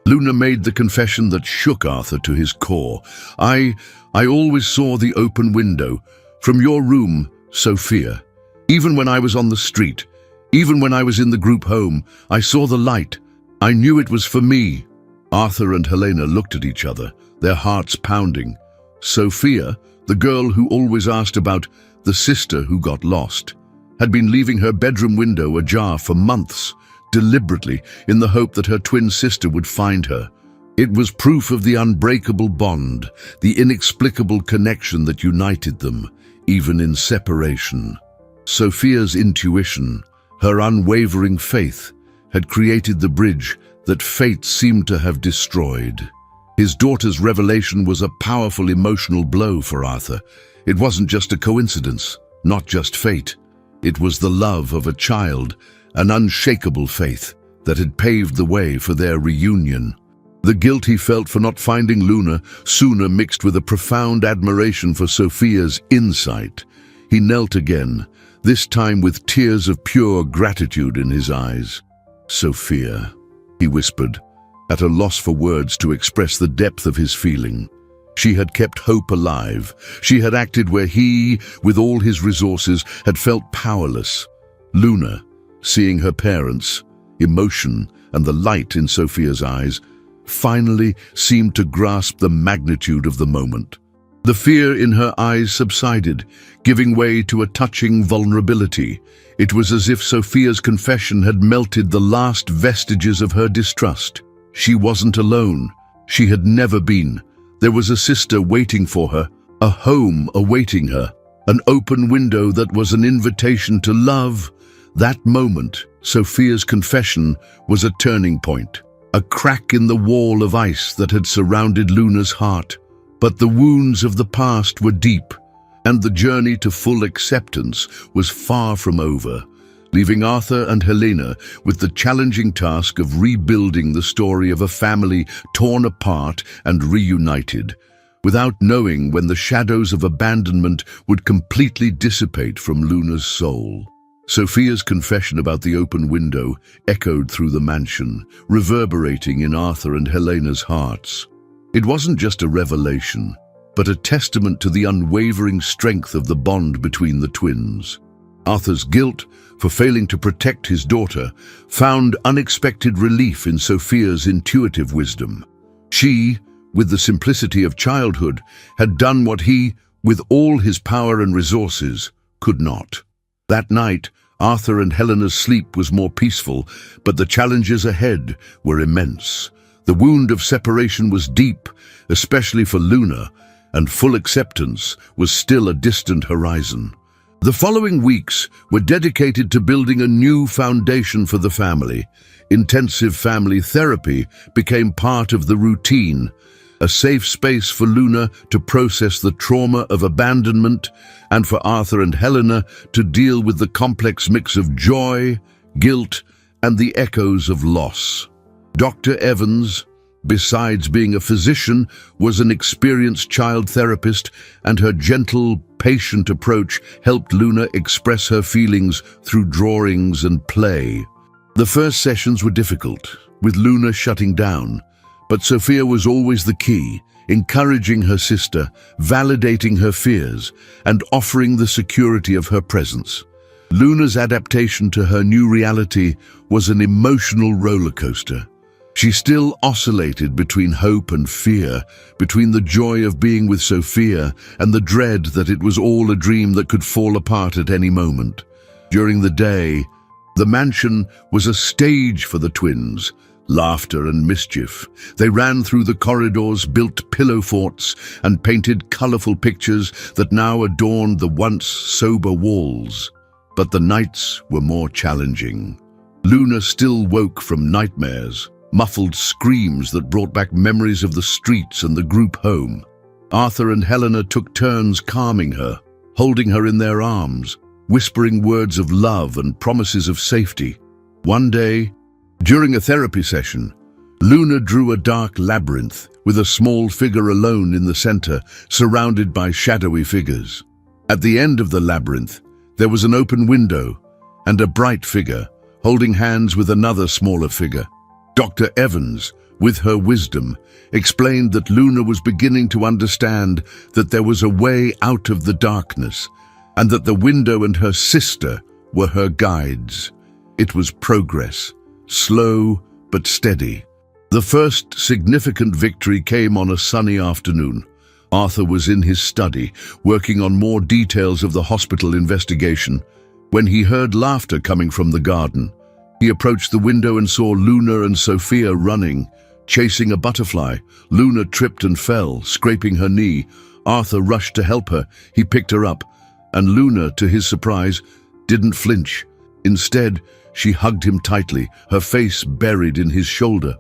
Speaker 1: Luna made the confession that shook Arthur to his core. I always saw the open window from your room, Sophia. Even when I was on the street, even when I was in the group home, I saw the light. I knew it was for me." Arthur and Helena looked at each other, their hearts pounding. Sophia, the girl who always asked about the sister who got lost, had been leaving her bedroom window ajar for months, deliberately, in the hope that her twin sister would find her. It was proof of the unbreakable bond, the inexplicable connection that united them, even in separation. Sophia's intuition, her unwavering faith, had created the bridge that fate seemed to have destroyed. His daughter's revelation was a powerful emotional blow for Arthur. It wasn't just a coincidence, not just fate. It was the love of a child, an unshakable faith that had paved the way for their reunion. The guilt he felt for not finding Luna sooner mixed with a profound admiration for Sophia's insight. He knelt again, this time with tears of pure gratitude in his eyes. "Sophia," he whispered, at a loss for words to express the depth of his feeling. She had kept hope alive. She had acted where he, with all his resources, had felt powerless. Luna, seeing her parents, emotion, and the light in Sophia's eyes, finally seemed to grasp the magnitude of the moment. The fear in her eyes subsided, giving way to a touching vulnerability. It was as if Sophia's confession had melted the last vestiges of her distrust. She wasn't alone. She had never been. There was a sister waiting for her, a home awaiting her, an open window that was an invitation to love. That moment, Sophia's confession, was a turning point, a crack in the wall of ice that had surrounded Luna's heart. But the wounds of the past were deep, and the journey to full acceptance was far from over, leaving Arthur and Helena with the challenging task of rebuilding the story of a family torn apart and reunited, without knowing when the shadows of abandonment would completely dissipate from Luna's soul. Sophia's confession about the open window echoed through the mansion, reverberating in Arthur and Helena's hearts. It wasn't just a revelation, but a testament to the unwavering strength of the bond between the twins. Arthur's guilt for failing to protect his daughter found unexpected relief in Sophia's intuitive wisdom. She, with the simplicity of childhood, had done what he, with all his power and resources, could not. That night, Arthur and Helena's sleep was more peaceful, but the challenges ahead were immense. The wound of separation was deep, especially for Luna, and full acceptance was still a distant horizon. The following weeks were dedicated to building a new foundation for the family. Intensive family therapy became part of the routine, a safe space for Luna to process the trauma of abandonment and for Arthur and Helena to deal with the complex mix of joy, guilt, and the echoes of loss. Dr. Evans, besides being a physician, was an experienced child therapist, and her gentle, patient approach helped Luna express her feelings through drawings and play. The first sessions were difficult, with Luna shutting down, but Sophia was always the key, encouraging her sister, validating her fears, and offering the security of her presence. Luna's adaptation to her new reality was an emotional roller coaster. She still oscillated between hope and fear, between the joy of being with Sophia and the dread that it was all a dream that could fall apart at any moment. During the day, the mansion was a stage for the twins, laughter and mischief. They ran through the corridors, built pillow forts, and painted colorful pictures that now adorned the once sober walls. But the nights were more challenging. Luna still woke from nightmares, muffled screams that brought back memories of the streets and the group home. Arthur and Helena took turns calming her, holding her in their arms, whispering words of love and promises of safety. One day, during a therapy session, Luna drew a dark labyrinth with a small figure alone in the center, surrounded by shadowy figures. At the end of the labyrinth, there was an open window and a bright figure, holding hands with another smaller figure. Dr. Evans, with her wisdom, explained that Luna was beginning to understand that there was a way out of the darkness, and that the window and her sister were her guides. It was progress, slow but steady. The first significant victory came on a sunny afternoon. Arthur was in his study, working on more details of the hospital investigation, when he heard laughter coming from the garden. He approached the window and saw Luna and Sophia running, chasing a butterfly. Luna tripped and fell, scraping her knee. Arthur rushed to help her. He picked her up, and Luna, to his surprise, didn't flinch. Instead, she hugged him tightly, her face buried in his shoulder.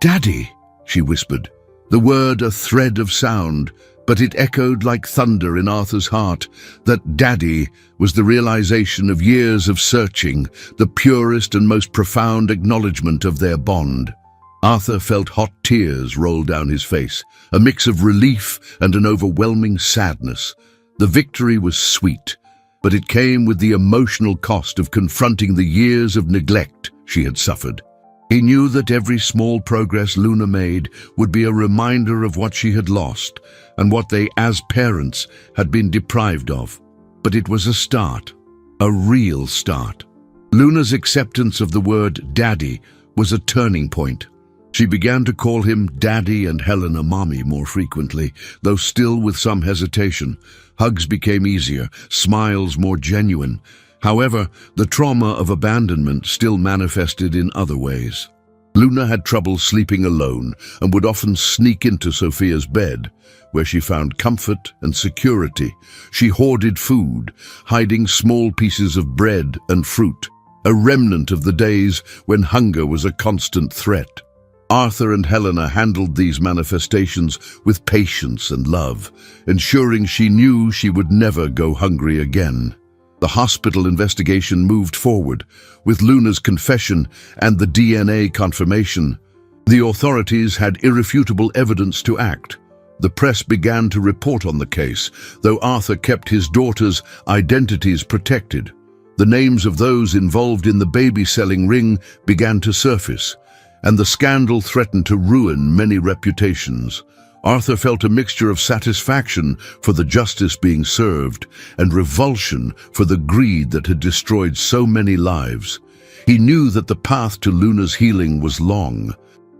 Speaker 1: "Daddy," she whispered, the word a thread of sound, but it echoed like thunder in Arthur's heart. That daddy was the realization of years of searching, the purest and most profound acknowledgement of their bond. Arthur felt hot tears roll down his face, a mix of relief and an overwhelming sadness. The victory was sweet, but it came with the emotional cost of confronting the years of neglect she had suffered. He knew that every small progress Luna made would be a reminder of what she had lost and what they, as parents, had been deprived of. But it was a start, a real start. Luna's acceptance of the word daddy was a turning point. She began to call him Daddy and Helena Mommy more frequently, though still with some hesitation. Hugs became easier, smiles more genuine. However, the trauma of abandonment still manifested in other ways. Luna had trouble sleeping alone and would often sneak into Sophia's bed, where she found comfort and security. She hoarded food, hiding small pieces of bread and fruit, a remnant of the days when hunger was a constant threat. Arthur and Helena handled these manifestations with patience and love, ensuring she knew she would never go hungry again. The hospital investigation moved forward, with Luna's confession and the DNA confirmation. The authorities had irrefutable evidence to act. The press began to report on the case, though Arthur kept his daughters' identities protected. The names of those involved in the baby-selling ring began to surface, and the scandal threatened to ruin many reputations. Arthur felt a mixture of satisfaction for the justice being served and revulsion for the greed that had destroyed so many lives. He knew that the path to Luna's healing was long,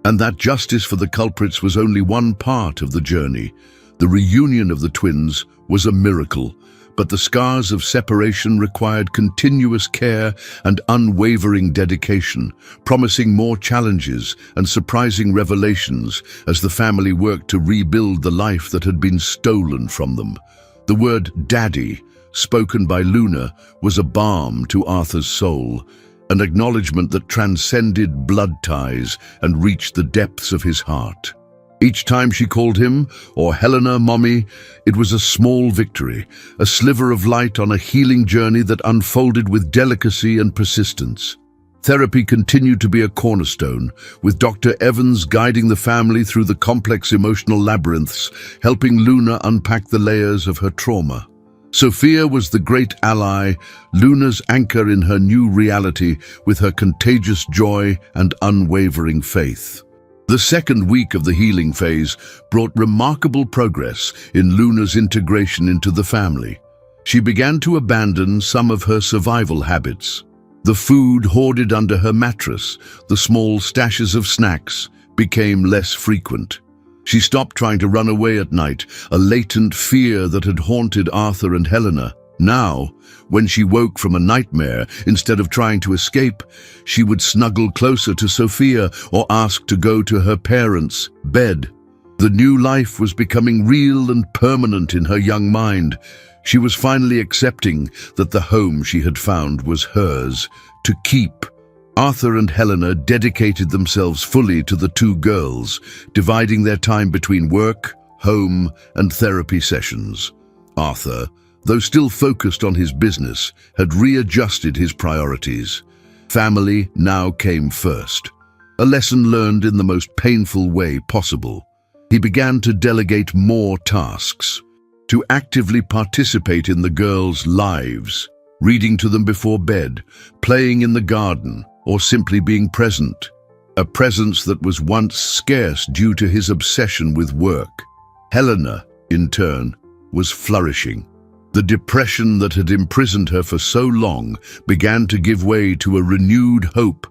Speaker 1: and that justice for the culprits was only one part of the journey. The reunion of the twins was a miracle, but the scars of separation required continuous care and unwavering dedication, promising more challenges and surprising revelations as the family worked to rebuild the life that had been stolen from them. The word daddy, spoken by Luna, was a balm to Arthur's soul, an acknowledgement that transcended blood ties and reached the depths of his heart. Each time she called him, or Helena Mommy, it was a small victory, a sliver of light on a healing journey that unfolded with delicacy and persistence. Therapy continued to be a cornerstone, with Dr. Evans guiding the family through the complex emotional labyrinths, helping Luna unpack the layers of her trauma. Sophia was the great ally, Luna's anchor in her new reality, with her contagious joy and unwavering faith. The second week of the healing phase brought remarkable progress in Luna's integration into the family. She began to abandon some of her survival habits. The food hoarded under her mattress, the small stashes of snacks, became less frequent. She stopped trying to run away at night, a latent fear that had haunted Arthur and Helena. Now, when she woke from a nightmare, instead of trying to escape, she would snuggle closer to Sophia or ask to go to her parents' bed. The new life was becoming real and permanent in her young mind. She was finally accepting that the home she had found was hers to keep. Arthur and Helena dedicated themselves fully to the two girls, dividing their time between work, home, and therapy sessions. Arthur, though still focused on his business, had readjusted his priorities. Family now came first, a lesson learned in the most painful way possible. He began to delegate more tasks, to actively participate in the girls' lives, reading to them before bed, playing in the garden, or simply being present, a presence that was once scarce due to his obsession with work. Helena, in turn, was flourishing. The depression that had imprisoned her for so long began to give way to a renewed hope.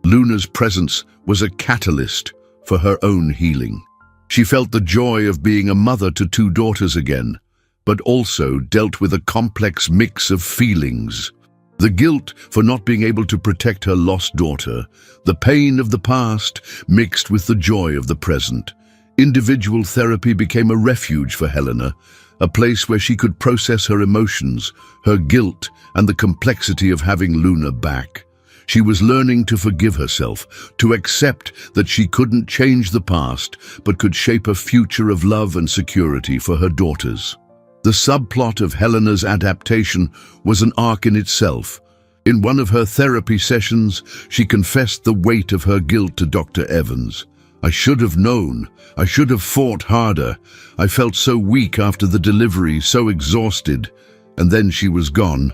Speaker 1: Luna's presence was a catalyst for her own healing. She felt the joy of being a mother to two daughters again, but also dealt with a complex mix of feelings. The guilt for not being able to protect her lost daughter, the pain of the past mixed with the joy of the present. Individual therapy became a refuge for Helena, a place where she could process her emotions, her guilt, and the complexity of having Luna back. She was learning to forgive herself, to accept that she couldn't change the past, but could shape a future of love and security for her daughters. The subplot of Helena's adaptation was an arc in itself. In one of her therapy sessions, she confessed the weight of her guilt to Dr. Evans. "I should have known. I should have fought harder. I felt so weak after the delivery, so exhausted." And then she was gone.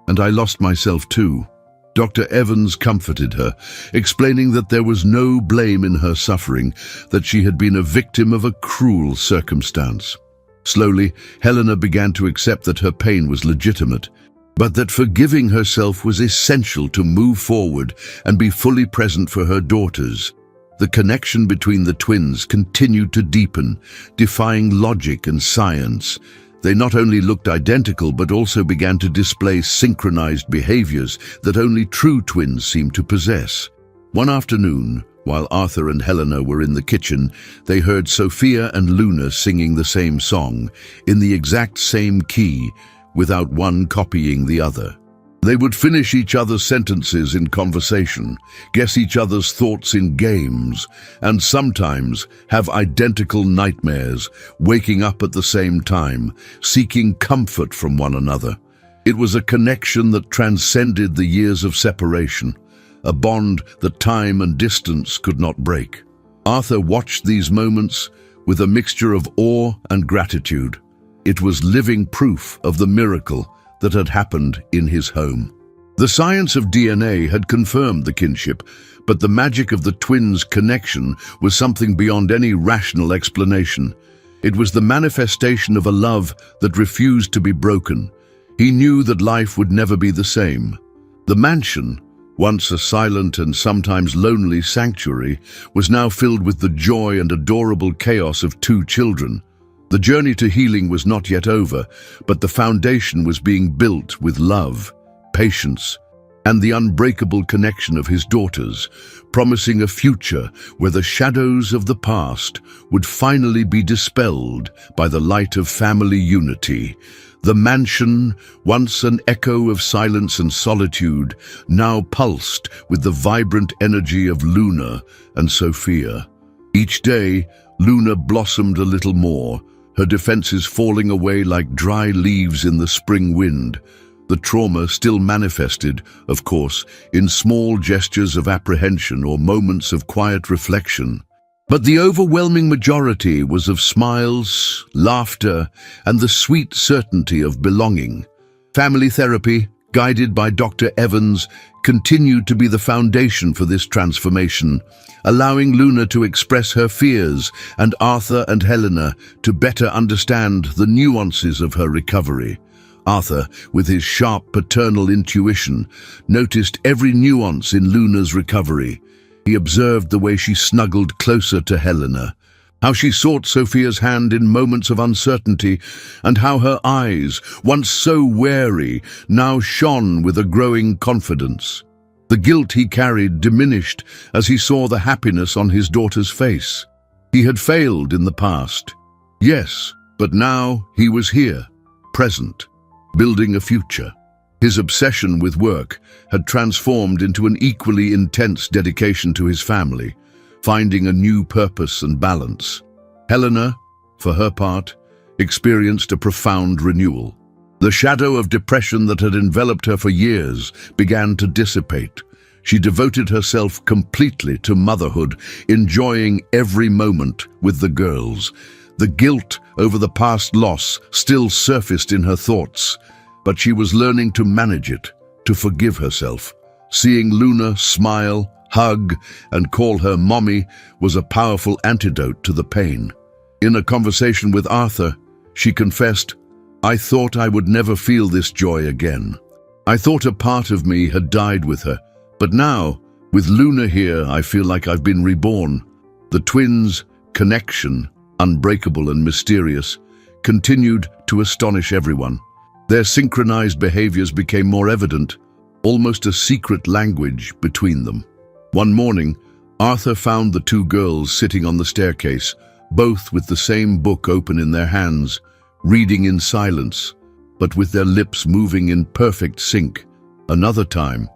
Speaker 1: And I lost myself too. Dr. Evans comforted her, explaining that there was no blame in her suffering, that she had been a victim of a cruel circumstance. Slowly, Helena began to accept that her pain was legitimate, but that forgiving herself was essential to move forward and be fully present for her daughters. The connection between the twins continued to deepen, defying logic and science. They not only looked identical but also began to display synchronized behaviors that only true twins seem to possess. One afternoon, while Arthur and Helena were in the kitchen, they heard Sophia and Luna singing the same song, in the exact same key, without one copying the other. They would finish each other's sentences in conversation, guess each other's thoughts in games, and sometimes have identical nightmares, waking up at the same time, seeking comfort from one another. It was a connection that transcended the years of separation, a bond that time and distance could not break. Arthur watched these moments with a mixture of awe and gratitude. It was living proof of the miracle that had happened in his home. The science of DNA had confirmed the kinship, but the magic of the twins' connection was something beyond any rational explanation. It was the manifestation of a love that refused to be broken. He knew that life would never be the same. The mansion, once a silent and sometimes lonely sanctuary, was now filled with the joy and adorable chaos of two children. The journey to healing was not yet over, but the foundation was being built with love, patience, and the unbreakable connection of his daughters, promising a future where the shadows of the past would finally be dispelled by the light of family unity. The mansion, once an echo of silence and solitude, now pulsed with the vibrant energy of Luna and Sophia. Each day, Luna blossomed a little more, her defenses falling away like dry leaves in the spring wind. The trauma still manifested, of course, in small gestures of apprehension or moments of quiet reflection. But the overwhelming majority was of smiles, laughter, and the sweet certainty of belonging. Family therapy, guided by Dr. Evans, continued to be the foundation for this transformation, allowing Luna to express her fears and Arthur and Helena to better understand the nuances of her recovery. Arthur, with his sharp paternal intuition, noticed every nuance in Luna's recovery. He observed the way she snuggled closer to Helena, how she sought Sophia's hand in moments of uncertainty, and how her eyes, once so wary, now shone with a growing confidence. The guilt he carried diminished as he saw the happiness on his daughter's face. He had failed in the past, yes, but now he was here, present, building a future. His obsession with work had transformed into an equally intense dedication to his family, finding a new purpose and balance. Helena, for her part, experienced a profound renewal. The shadow of depression that had enveloped her for years began to dissipate. She devoted herself completely to motherhood, enjoying every moment with the girls. The guilt over the past loss still surfaced in her thoughts, but she was learning to manage it, to forgive herself. Seeing Luna smile, hug, and call her mommy was a powerful antidote to the pain. In a conversation with Arthur, she confessed, "I thought I would never feel this joy again. I thought a part of me had died with her, but now, with Luna here, I feel like I've been reborn." The twins' connection, unbreakable and mysterious, continued to astonish everyone. Their synchronized behaviors became more evident, almost a secret language between them. One morning, Arthur found the two girls sitting on the staircase, both with the same book open in their hands, reading in silence, but with their lips moving in perfect sync. Another time,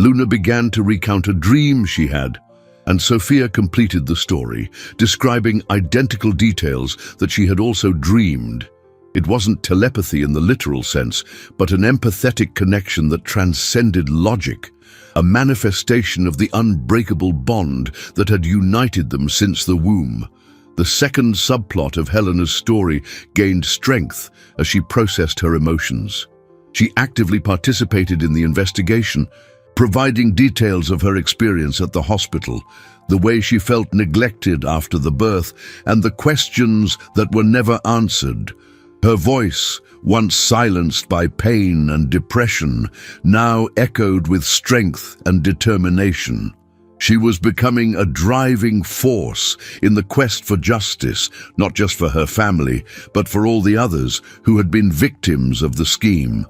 Speaker 1: Luna began to recount a dream she had, and Sophia completed the story, describing identical details that she had also dreamed. It wasn't telepathy in the literal sense, but an empathetic connection that transcended logic, a manifestation of the unbreakable bond that had united them since the womb. The second subplot of Helena's story gained strength as she processed her emotions. She actively participated in the investigation, providing details of her experience at the hospital, the way she felt neglected after the birth, and the questions that were never answered. Her voice, once silenced by pain and depression, now echoed with strength and determination. She was becoming a driving force in the quest for justice, not just for her family, but for all the others who had been victims of the scheme.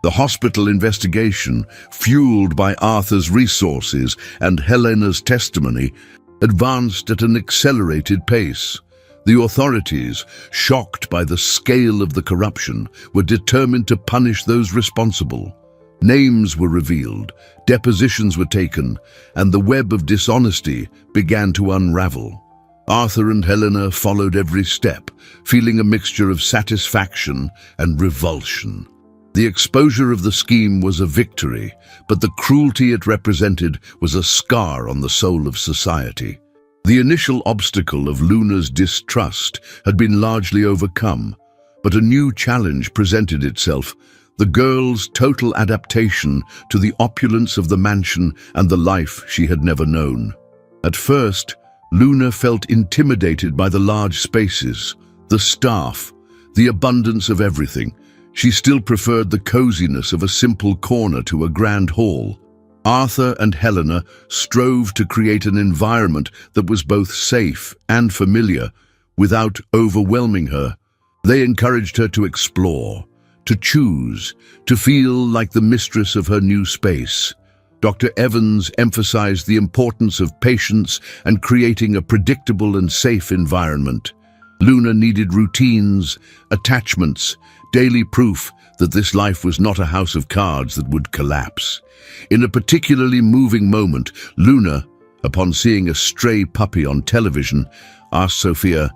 Speaker 1: The hospital investigation, fueled by Arthur's resources and Helena's testimony, advanced at an accelerated pace. The authorities, shocked by the scale of the corruption, were determined to punish those responsible. Names were revealed, depositions were taken, and the web of dishonesty began to unravel. Arthur and Helena followed every step, feeling a mixture of satisfaction and revulsion. The exposure of the scheme was a victory, but the cruelty it represented was a scar on the soul of society. The initial obstacle of Luna's distrust had been largely overcome, but a new challenge presented itself: the girl's total adaptation to the opulence of the mansion and the life she had never known. At first, Luna felt intimidated by the large spaces, the staff, the abundance of everything. She still preferred the coziness of a simple corner to a grand hall. Arthur and Helena strove to create an environment that was both safe and familiar, without overwhelming her. They encouraged her to explore, to choose, to feel like the mistress of her new space. Dr. Evans emphasized the importance of patience and creating a predictable and safe environment. Luna needed routines, attachments, daily proof that this life was not a house of cards that would collapse. In a particularly moving moment, Luna, upon seeing a stray puppy on television, asked Sophia,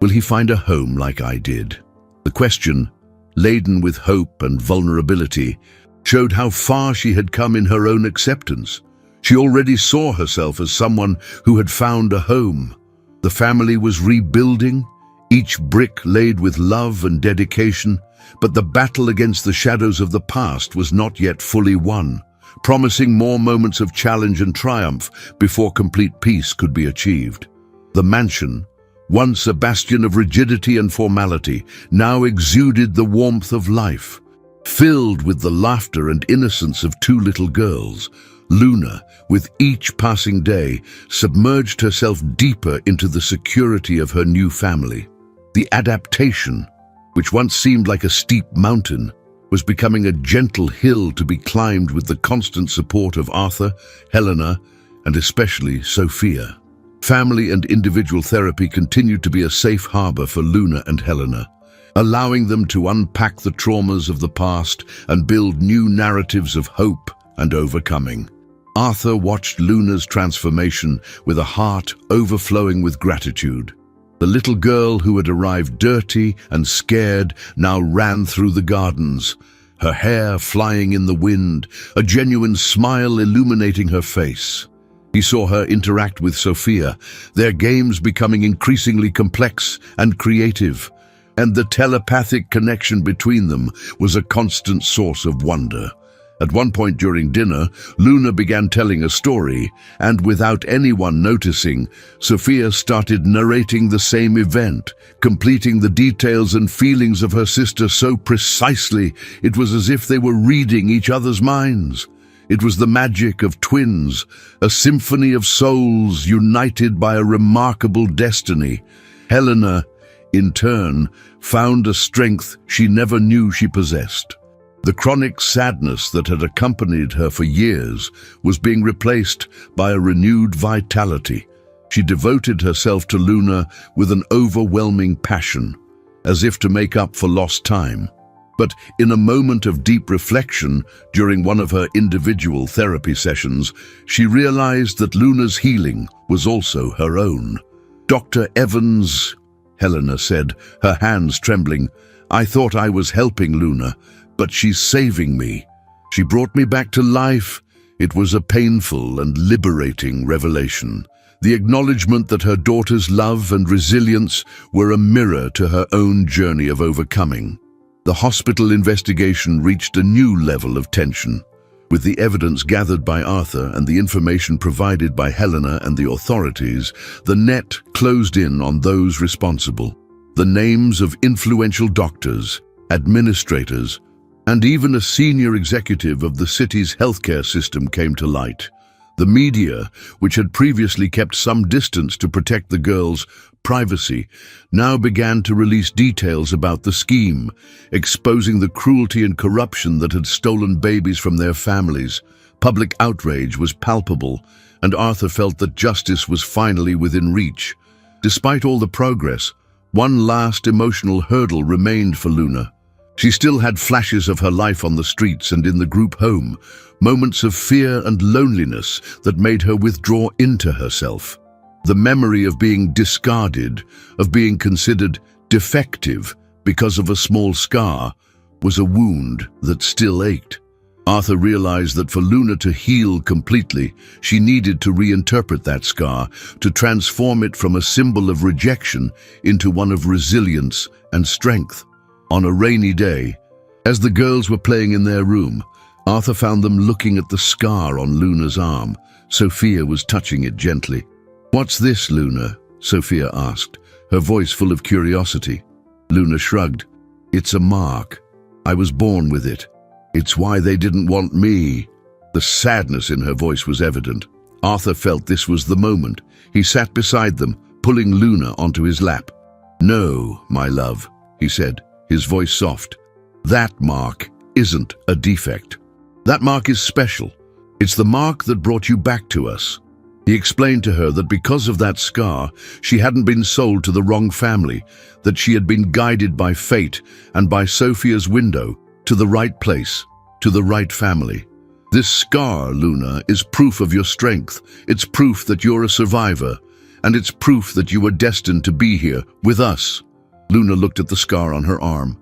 Speaker 1: "Will he find a home like I did?" The question, laden with hope and vulnerability, showed how far she had come in her own acceptance. She already saw herself as someone who had found a home. The family was rebuilding, each brick laid with love and dedication, but the battle against the shadows of the past was not yet fully won, promising more moments of challenge and triumph before complete peace could be achieved. The mansion, once a bastion of rigidity and formality, now exuded the warmth of life. Filled with the laughter and innocence of two little girls, Luna, with each passing day, submerged herself deeper into the security of her new family. The adaptation, which once seemed like a steep mountain, was becoming a gentle hill to be climbed with the constant support of Arthur, Helena, and especially Sophia. Family and individual therapy continued to be a safe harbor for Luna and Helena, allowing them to unpack the traumas of the past and build new narratives of hope and overcoming. Arthur watched Luna's transformation with a heart overflowing with gratitude. The little girl who had arrived dirty and scared now ran through the gardens, her hair flying in the wind, a genuine smile illuminating her face. He saw her interact with Sophia, their games becoming increasingly complex and creative, and the telepathic connection between them was a constant source of wonder. At one point during dinner, Luna began telling a story, and without anyone noticing, Sophia started narrating the same event, completing the details and feelings of her sister so precisely it was as if they were reading each other's minds. It was the magic of twins, a symphony of souls united by a remarkable destiny. Helena, in turn, found a strength she never knew she possessed. The chronic sadness that had accompanied her for years was being replaced by a renewed vitality. She devoted herself to Luna with an overwhelming passion, as if to make up for lost time. But in a moment of deep reflection during one of her individual therapy sessions, she realized that Luna's healing was also her own. "Dr. Evans," Helena said, her hands trembling, "I thought I was helping Luna, but she's saving me. She brought me back to life." It was a painful and liberating revelation. The acknowledgement that her daughter's love and resilience were a mirror to her own journey of overcoming. The hospital investigation reached a new level of tension. With the evidence gathered by Arthur and the information provided by Helena and the authorities, the net closed in on those responsible. The names of influential doctors, administrators, and even a senior executive of the city's healthcare system came to light. The media, which had previously kept some distance to protect the girls' privacy, now began to release details about the scheme, exposing the cruelty and corruption that had stolen babies from their families. Public outrage was palpable, and Arthur felt that justice was finally within reach. Despite all the progress, one last emotional hurdle remained for Luna. She still had flashes of her life on the streets and in the group home, moments of fear and loneliness that made her withdraw into herself. The memory of being discarded, of being considered defective because of a small scar, was a wound that still ached. Arthur realized that for Luna to heal completely, she needed to reinterpret that scar, to transform it from a symbol of rejection into one of resilience and strength. On a rainy day, as the girls were playing in their room, Arthur found them looking at the scar on Luna's arm. Sophia was touching it gently. "What's this, Luna?" Sophia asked, her voice full of curiosity. Luna shrugged. "It's a mark. I was born with it. It's why they didn't want me." The sadness in her voice was evident. Arthur felt this was the moment. He sat beside them, pulling Luna onto his lap. "No, my love," he said, his voice soft. "That mark isn't a defect. That mark is special. It's the mark that brought you back to us." He explained to her that because of that scar, she hadn't been sold to the wrong family, that she had been guided by fate and by Sophia's window to the right place, to the right family. "This scar, Luna, is proof of your strength. It's proof that you're a survivor, and it's proof that you were destined to be here with us." Luna looked at the scar on her arm,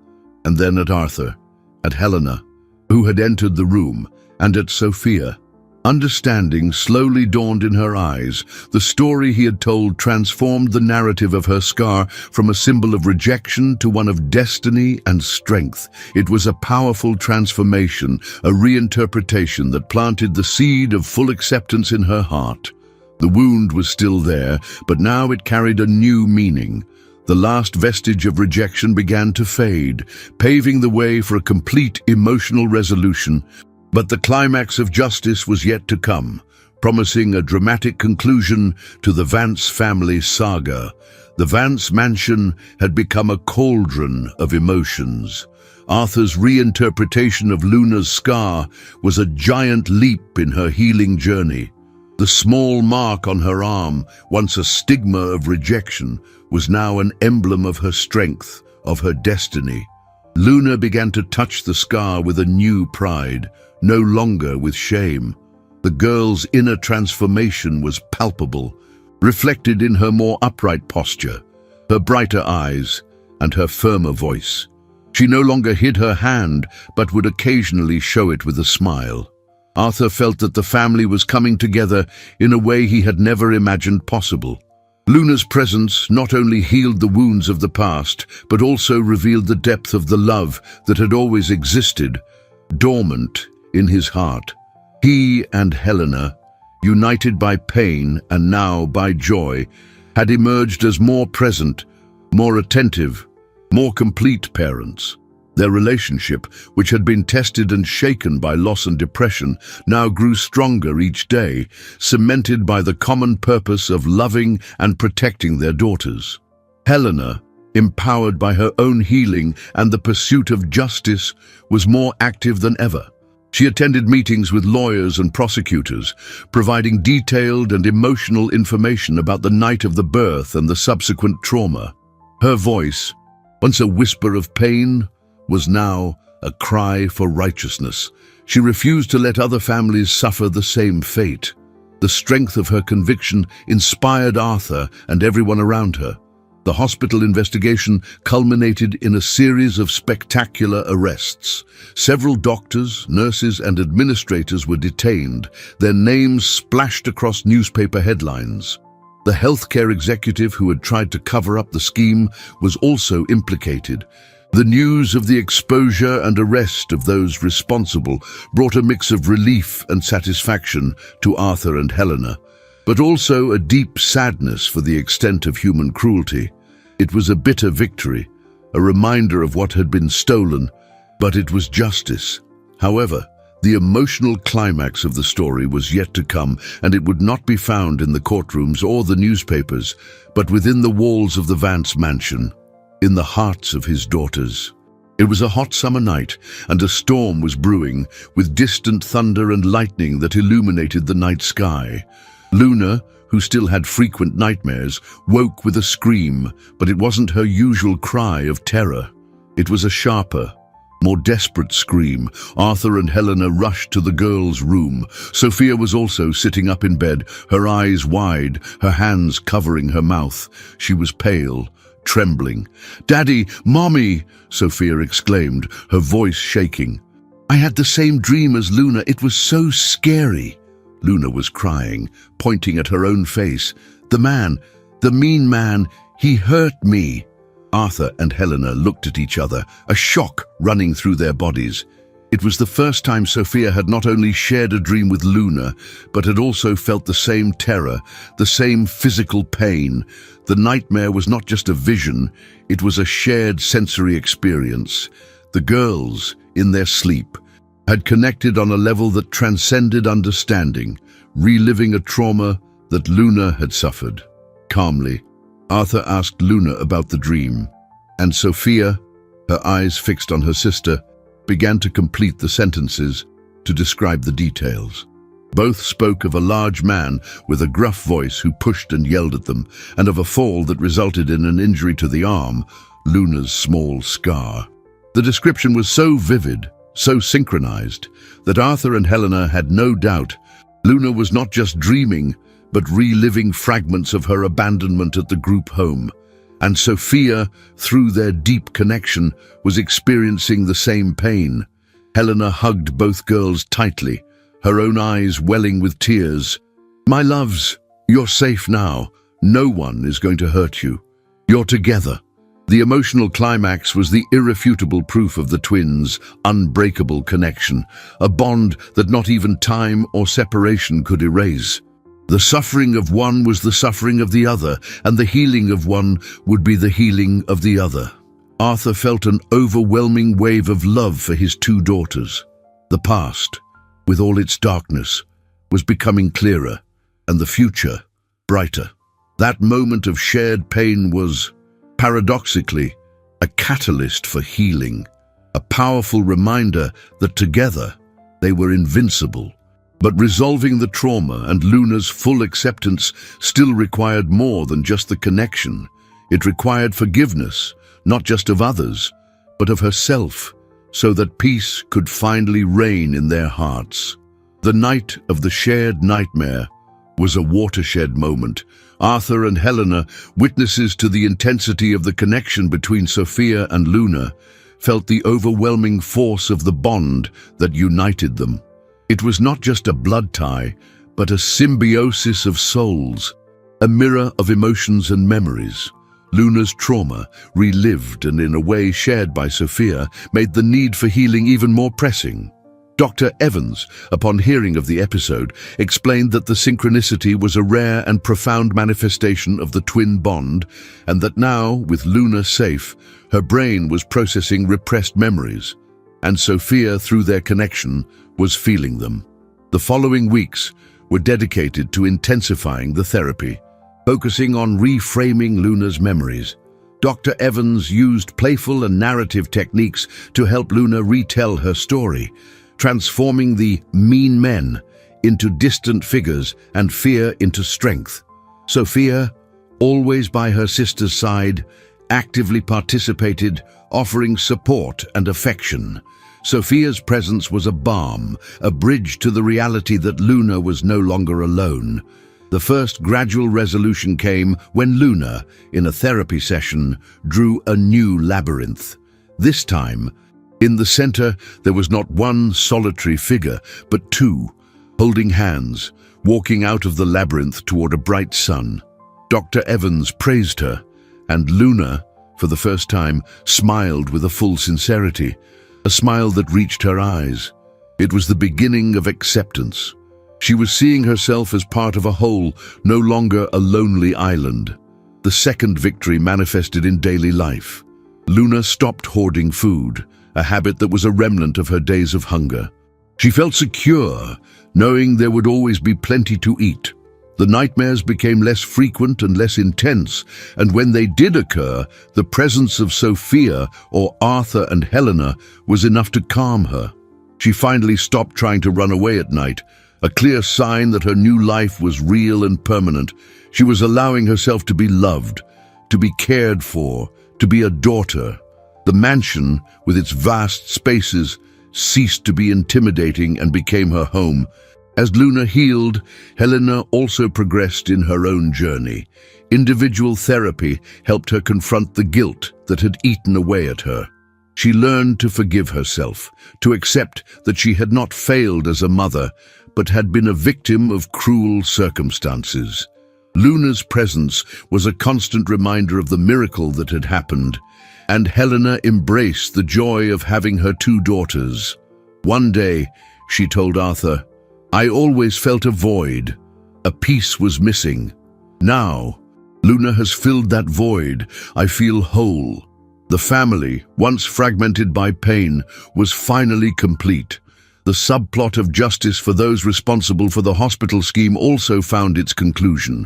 Speaker 1: and then at Arthur, at Helena, who had entered the room, and at Sophia. Understanding slowly dawned in her eyes. The story he had told transformed the narrative of her scar from a symbol of rejection to one of destiny and strength. It was a powerful transformation, a reinterpretation that planted the seed of full acceptance in her heart. The wound was still there, but now it carried a new meaning. The last vestige of rejection began to fade, paving the way for a complete emotional resolution. But the climax of justice was yet to come, promising a dramatic conclusion to the Vance family saga. The Vance mansion had become a cauldron of emotions. Arthur's reinterpretation of Luna's scar was a giant leap in her healing journey. The small mark on her arm, once a stigma of rejection, was now an emblem of her strength, of her destiny. Luna began to touch the scar with a new pride, no longer with shame. The girl's inner transformation was palpable, reflected in her more upright posture, her brighter eyes, and her firmer voice. She no longer hid her hand, but would occasionally show it with a smile. Arthur felt that the family was coming together in a way he had never imagined possible. Luna's presence not only healed the wounds of the past, but also revealed the depth of the love that had always existed, dormant in his heart. He and Helena, united by pain and now by joy, had emerged as more present, more attentive, more complete parents. Their relationship, which had been tested and shaken by loss and depression, now grew stronger each day, cemented by the common purpose of loving and protecting their daughters. Helena, empowered by her own healing and the pursuit of justice, was more active than ever. She attended meetings with lawyers and prosecutors, providing detailed and emotional information about the night of the birth and the subsequent trauma. Her voice, once a whisper of pain, was now a cry for righteousness. She refused to let other families suffer the same fate. The strength of her conviction inspired Arthur and everyone around her. The hospital investigation culminated in a series of spectacular arrests. Several doctors, nurses, and administrators were detained, their names splashed across newspaper headlines. The healthcare executive who had tried to cover up the scheme was also implicated. The news of the exposure and arrest of those responsible brought a mix of relief and satisfaction to Arthur and Helena, but also a deep sadness for the extent of human cruelty. It was a bitter victory, a reminder of what had been stolen, but it was justice. However, the emotional climax of the story was yet to come, and it would not be found in the courtrooms or the newspapers, but within the walls of the Vance mansion, in the hearts of his daughters. It was a hot summer night, and a storm was brewing, with distant thunder and lightning that illuminated the night sky. Luna, who still had frequent nightmares, woke with a scream, but it wasn't her usual cry of terror. It was a sharper, more desperate scream. Arthur and Helena rushed to the girl's room. Sophia was also sitting up in bed, her eyes wide, her hands covering her mouth. She was pale, trembling. "Daddy, Mommy!" Sophia exclaimed, her voice shaking. "I had the same dream as Luna. It was so scary." Luna was crying, pointing at her own face. "The man, the mean man, he hurt me." Arthur and Helena looked at each other, a shock running through their bodies. It was the first time Sophia had not only shared a dream with Luna, but had also felt the same terror, the same physical pain. The nightmare was not just a vision, it was a shared sensory experience. The girls, in their sleep, had connected on a level that transcended understanding, reliving a trauma that Luna had suffered. Calmly, Arthur asked Luna about the dream, and Sophia, her eyes fixed on her sister, began to complete the sentences to describe the details. Both spoke of a large man with a gruff voice who pushed and yelled at them, and of a fall that resulted in an injury to the arm, Luna's small scar. The description was so vivid, so synchronized, that Arthur and Helena had no doubt Luna was not just dreaming, but reliving fragments of her abandonment at the group home. And Sophia, through their deep connection, was experiencing the same pain. Helena hugged both girls tightly, her own eyes welling with tears. "My loves, you're safe now. No one is going to hurt you. You're together." The emotional climax was the irrefutable proof of the twins' unbreakable connection, a bond that not even time or separation could erase. The suffering of one was the suffering of the other, and the healing of one would be the healing of the other. Arthur felt an overwhelming wave of love for his two daughters. The past, with all its darkness, was becoming clearer, and the future brighter. That moment of shared pain was, paradoxically, a catalyst for healing, a powerful reminder that together they were invincible. But resolving the trauma and Luna's full acceptance still required more than just the connection. It required forgiveness, not just of others, but of herself, so that peace could finally reign in their hearts. The night of the shared nightmare was a watershed moment. Arthur and Helena, witnesses to the intensity of the connection between Sophia and Luna, felt the overwhelming force of the bond that united them. It was not just a blood tie, but a symbiosis of souls, a mirror of emotions and memories. Luna's trauma, relived and in a way shared by Sophia, made the need for healing even more pressing. Dr. Evans, upon hearing of the episode, explained that the synchronicity was a rare and profound manifestation of the twin bond, and that now, with Luna safe, her brain was processing repressed memories, and Sophia, through their connection, was feeling them. The following weeks were dedicated to intensifying the therapy, focusing on reframing Luna's memories. Dr. Evans used playful and narrative techniques to help Luna retell her story, transforming the mean men into distant figures and fear into strength. Sophia, always by her sister's side, actively participated, offering support and affection. Sophia's presence was a balm, a bridge to the reality that Luna was no longer alone. The first gradual resolution came when Luna, in a therapy session, drew a new labyrinth. This time, in the center, there was not one solitary figure, but two, holding hands, walking out of the labyrinth toward a bright sun. Dr. Evans praised her, and Luna, for the first time, smiled with a full sincerity, a smile that reached her eyes. It was the beginning of acceptance. She was seeing herself as part of a whole, no longer a lonely island. The second victory manifested in daily life. Luna stopped hoarding food, a habit that was a remnant of her days of hunger. She felt secure, knowing there would always be plenty to eat. The nightmares became less frequent and less intense, and when they did occur, the presence of Sophia or Arthur and Helena was enough to calm her. She finally stopped trying to run away at night, a clear sign that her new life was real and permanent. She was allowing herself to be loved, to be cared for, to be a daughter. The mansion, with its vast spaces, ceased to be intimidating and became her home. As Luna healed, Helena also progressed in her own journey. Individual therapy helped her confront the guilt that had eaten away at her. She learned to forgive herself, to accept that she had not failed as a mother, but had been a victim of cruel circumstances. Luna's presence was a constant reminder of the miracle that had happened, and Helena embraced the joy of having her two daughters. One day, she told Arthur, "I always felt a void. A piece was missing. Now, Luna has filled that void. I feel whole." The family, once fragmented by pain, was finally complete. The subplot of justice for those responsible for the hospital scheme also found its conclusion.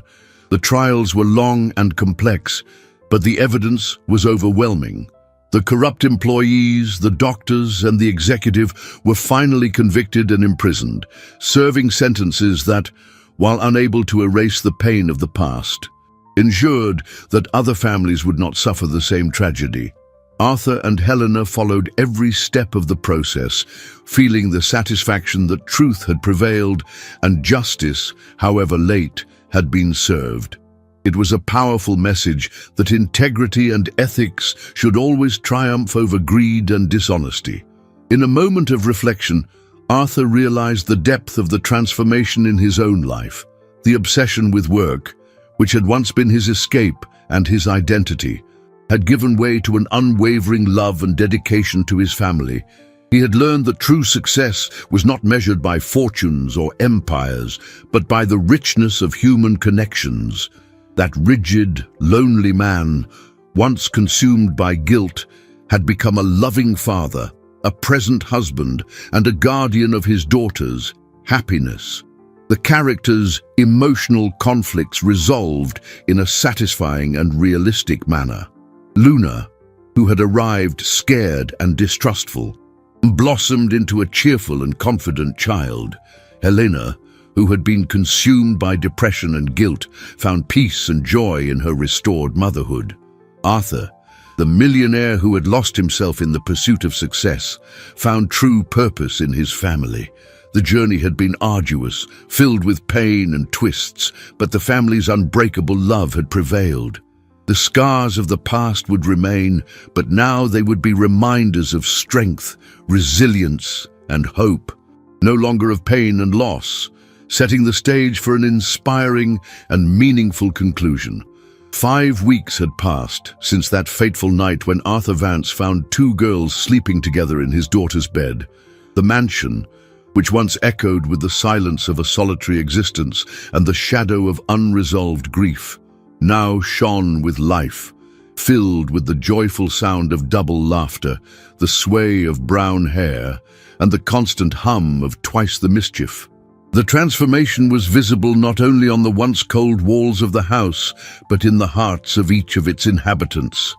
Speaker 1: The trials were long and complex, but the evidence was overwhelming. The corrupt employees, the doctors, and the executive were finally convicted and imprisoned, serving sentences that, while unable to erase the pain of the past, ensured that other families would not suffer the same tragedy. Arthur and Helena followed every step of the process, feeling the satisfaction that truth had prevailed and justice, however late, had been served. It was a powerful message that integrity and ethics should always triumph over greed and dishonesty. In a moment of reflection, Arthur realized the depth of the transformation in his own life. The obsession with work, which had once been his escape and his identity, had given way to an unwavering love and dedication to his family. He had learned that true success was not measured by fortunes or empires, but by the richness of human connections. That rigid, lonely man, once consumed by guilt, had become a loving father, a present husband, and a guardian of his daughter's happiness. The characters' emotional conflicts resolved in a satisfying and realistic manner. Luna, who had arrived scared and distrustful, blossomed into a cheerful and confident child. Helena, who had been consumed by depression and guilt, found peace and joy in her restored motherhood. Arthur, the millionaire who had lost himself in the pursuit of success, found true purpose in his family. The journey had been arduous, filled with pain and twists, but the family's unbreakable love had prevailed. The scars of the past would remain, but now they would be reminders of strength, resilience, and hope, no longer of pain and loss, setting the stage for an inspiring and meaningful conclusion. 5 weeks had passed since that fateful night when Arthur Vance found two girls sleeping together in his daughter's bed. The mansion, which once echoed with the silence of a solitary existence and the shadow of unresolved grief, now shone with life, filled with the joyful sound of double laughter, the sway of brown hair, and the constant hum of twice the mischief. The transformation was visible not only on the once cold walls of the house, but in the hearts of each of its inhabitants.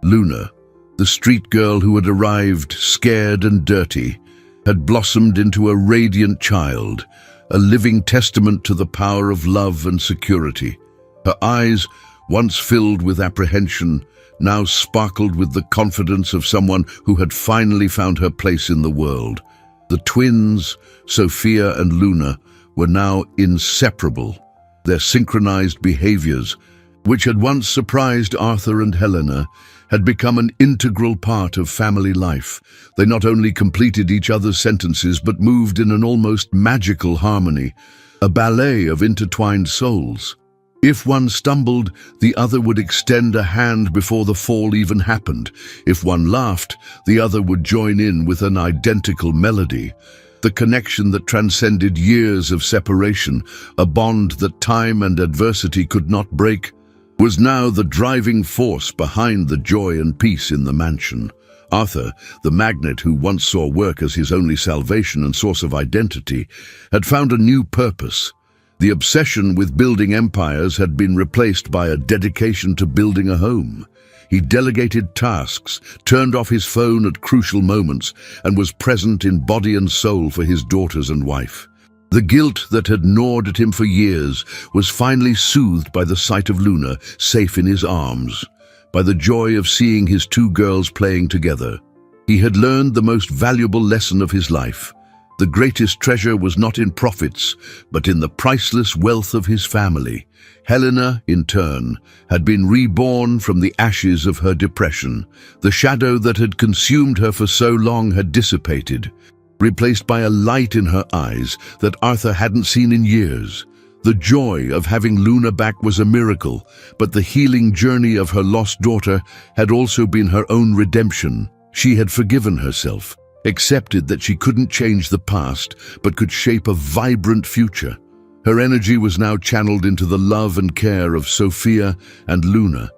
Speaker 1: Luna, the street girl who had arrived scared and dirty, had blossomed into a radiant child, a living testament to the power of love and security. Her eyes, once filled with apprehension, now sparkled with the confidence of someone who had finally found her place in the world. The twins, Sophia and Luna, were now inseparable. Their synchronized behaviors, which had once surprised Arthur and Helena, had become an integral part of family life. They not only completed each other's sentences, but moved in an almost magical harmony, a ballet of intertwined souls. If one stumbled, the other would extend a hand before the fall even happened. If one laughed, the other would join in with an identical melody. The connection that transcended years of separation, a bond that time and adversity could not break, was now the driving force behind the joy and peace in the mansion. Arthur, the magnate who once saw work as his only salvation and source of identity, had found a new purpose. The obsession with building empires had been replaced by a dedication to building a home. He delegated tasks, turned off his phone at crucial moments, and was present in body and soul for his daughters and wife. The guilt that had gnawed at him for years was finally soothed by the sight of Luna, safe in his arms, by the joy of seeing his two girls playing together. He had learned the most valuable lesson of his life. The greatest treasure was not in profits, but in the priceless wealth of his family. Helena, in turn, had been reborn from the ashes of her depression. The shadow that had consumed her for so long had dissipated, replaced by a light in her eyes that Arthur hadn't seen in years. The joy of having Luna back was a miracle, but the healing journey of her lost daughter had also been her own redemption. She had forgiven herself, accepted that she couldn't change the past, but could shape a vibrant future. Her energy was now channeled into the love and care of Sophia and Luna,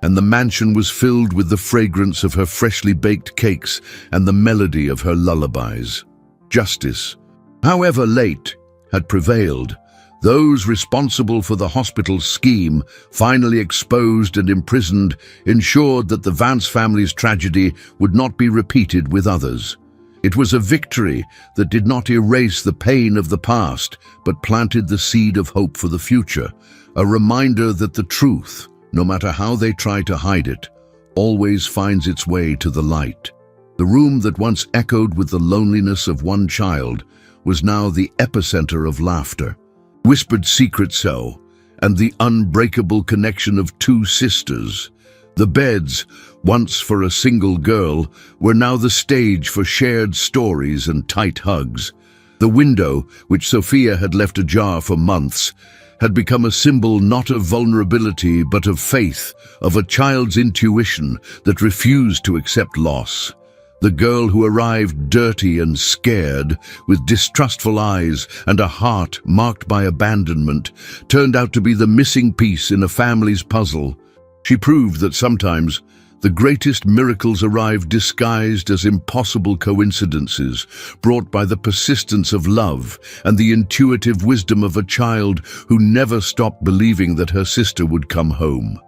Speaker 1: and the mansion was filled with the fragrance of her freshly baked cakes and the melody of her lullabies. Justice, however late, had prevailed. Those responsible for the hospital's scheme, finally exposed and imprisoned, ensured that the Vance family's tragedy would not be repeated with others. It was a victory that did not erase the pain of the past, but planted the seed of hope for the future, a reminder that the truth, no matter how they try to hide it, always finds its way to the light. The room that once echoed with the loneliness of one child was now the epicenter of laughter, whispered secrets and the unbreakable connection of two sisters. The beds, once for a single girl, were now the stage for shared stories and tight hugs. The window, which Sophia had left ajar for months, had become a symbol not of vulnerability but of faith, of a child's intuition that refused to accept loss. The girl who arrived dirty and scared, with distrustful eyes and a heart marked by abandonment, turned out to be the missing piece in a family's puzzle. She proved that sometimes the greatest miracles arrive disguised as impossible coincidences, brought by the persistence of love and the intuitive wisdom of a child who never stopped believing that her sister would come home.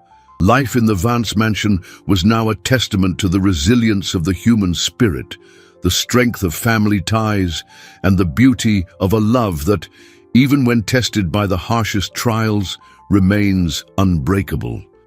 Speaker 1: Life in the Vance mansion was now a testament to the resilience of the human spirit, the strength of family ties, and the beauty of a love that, even when tested by the harshest trials, remains unbreakable.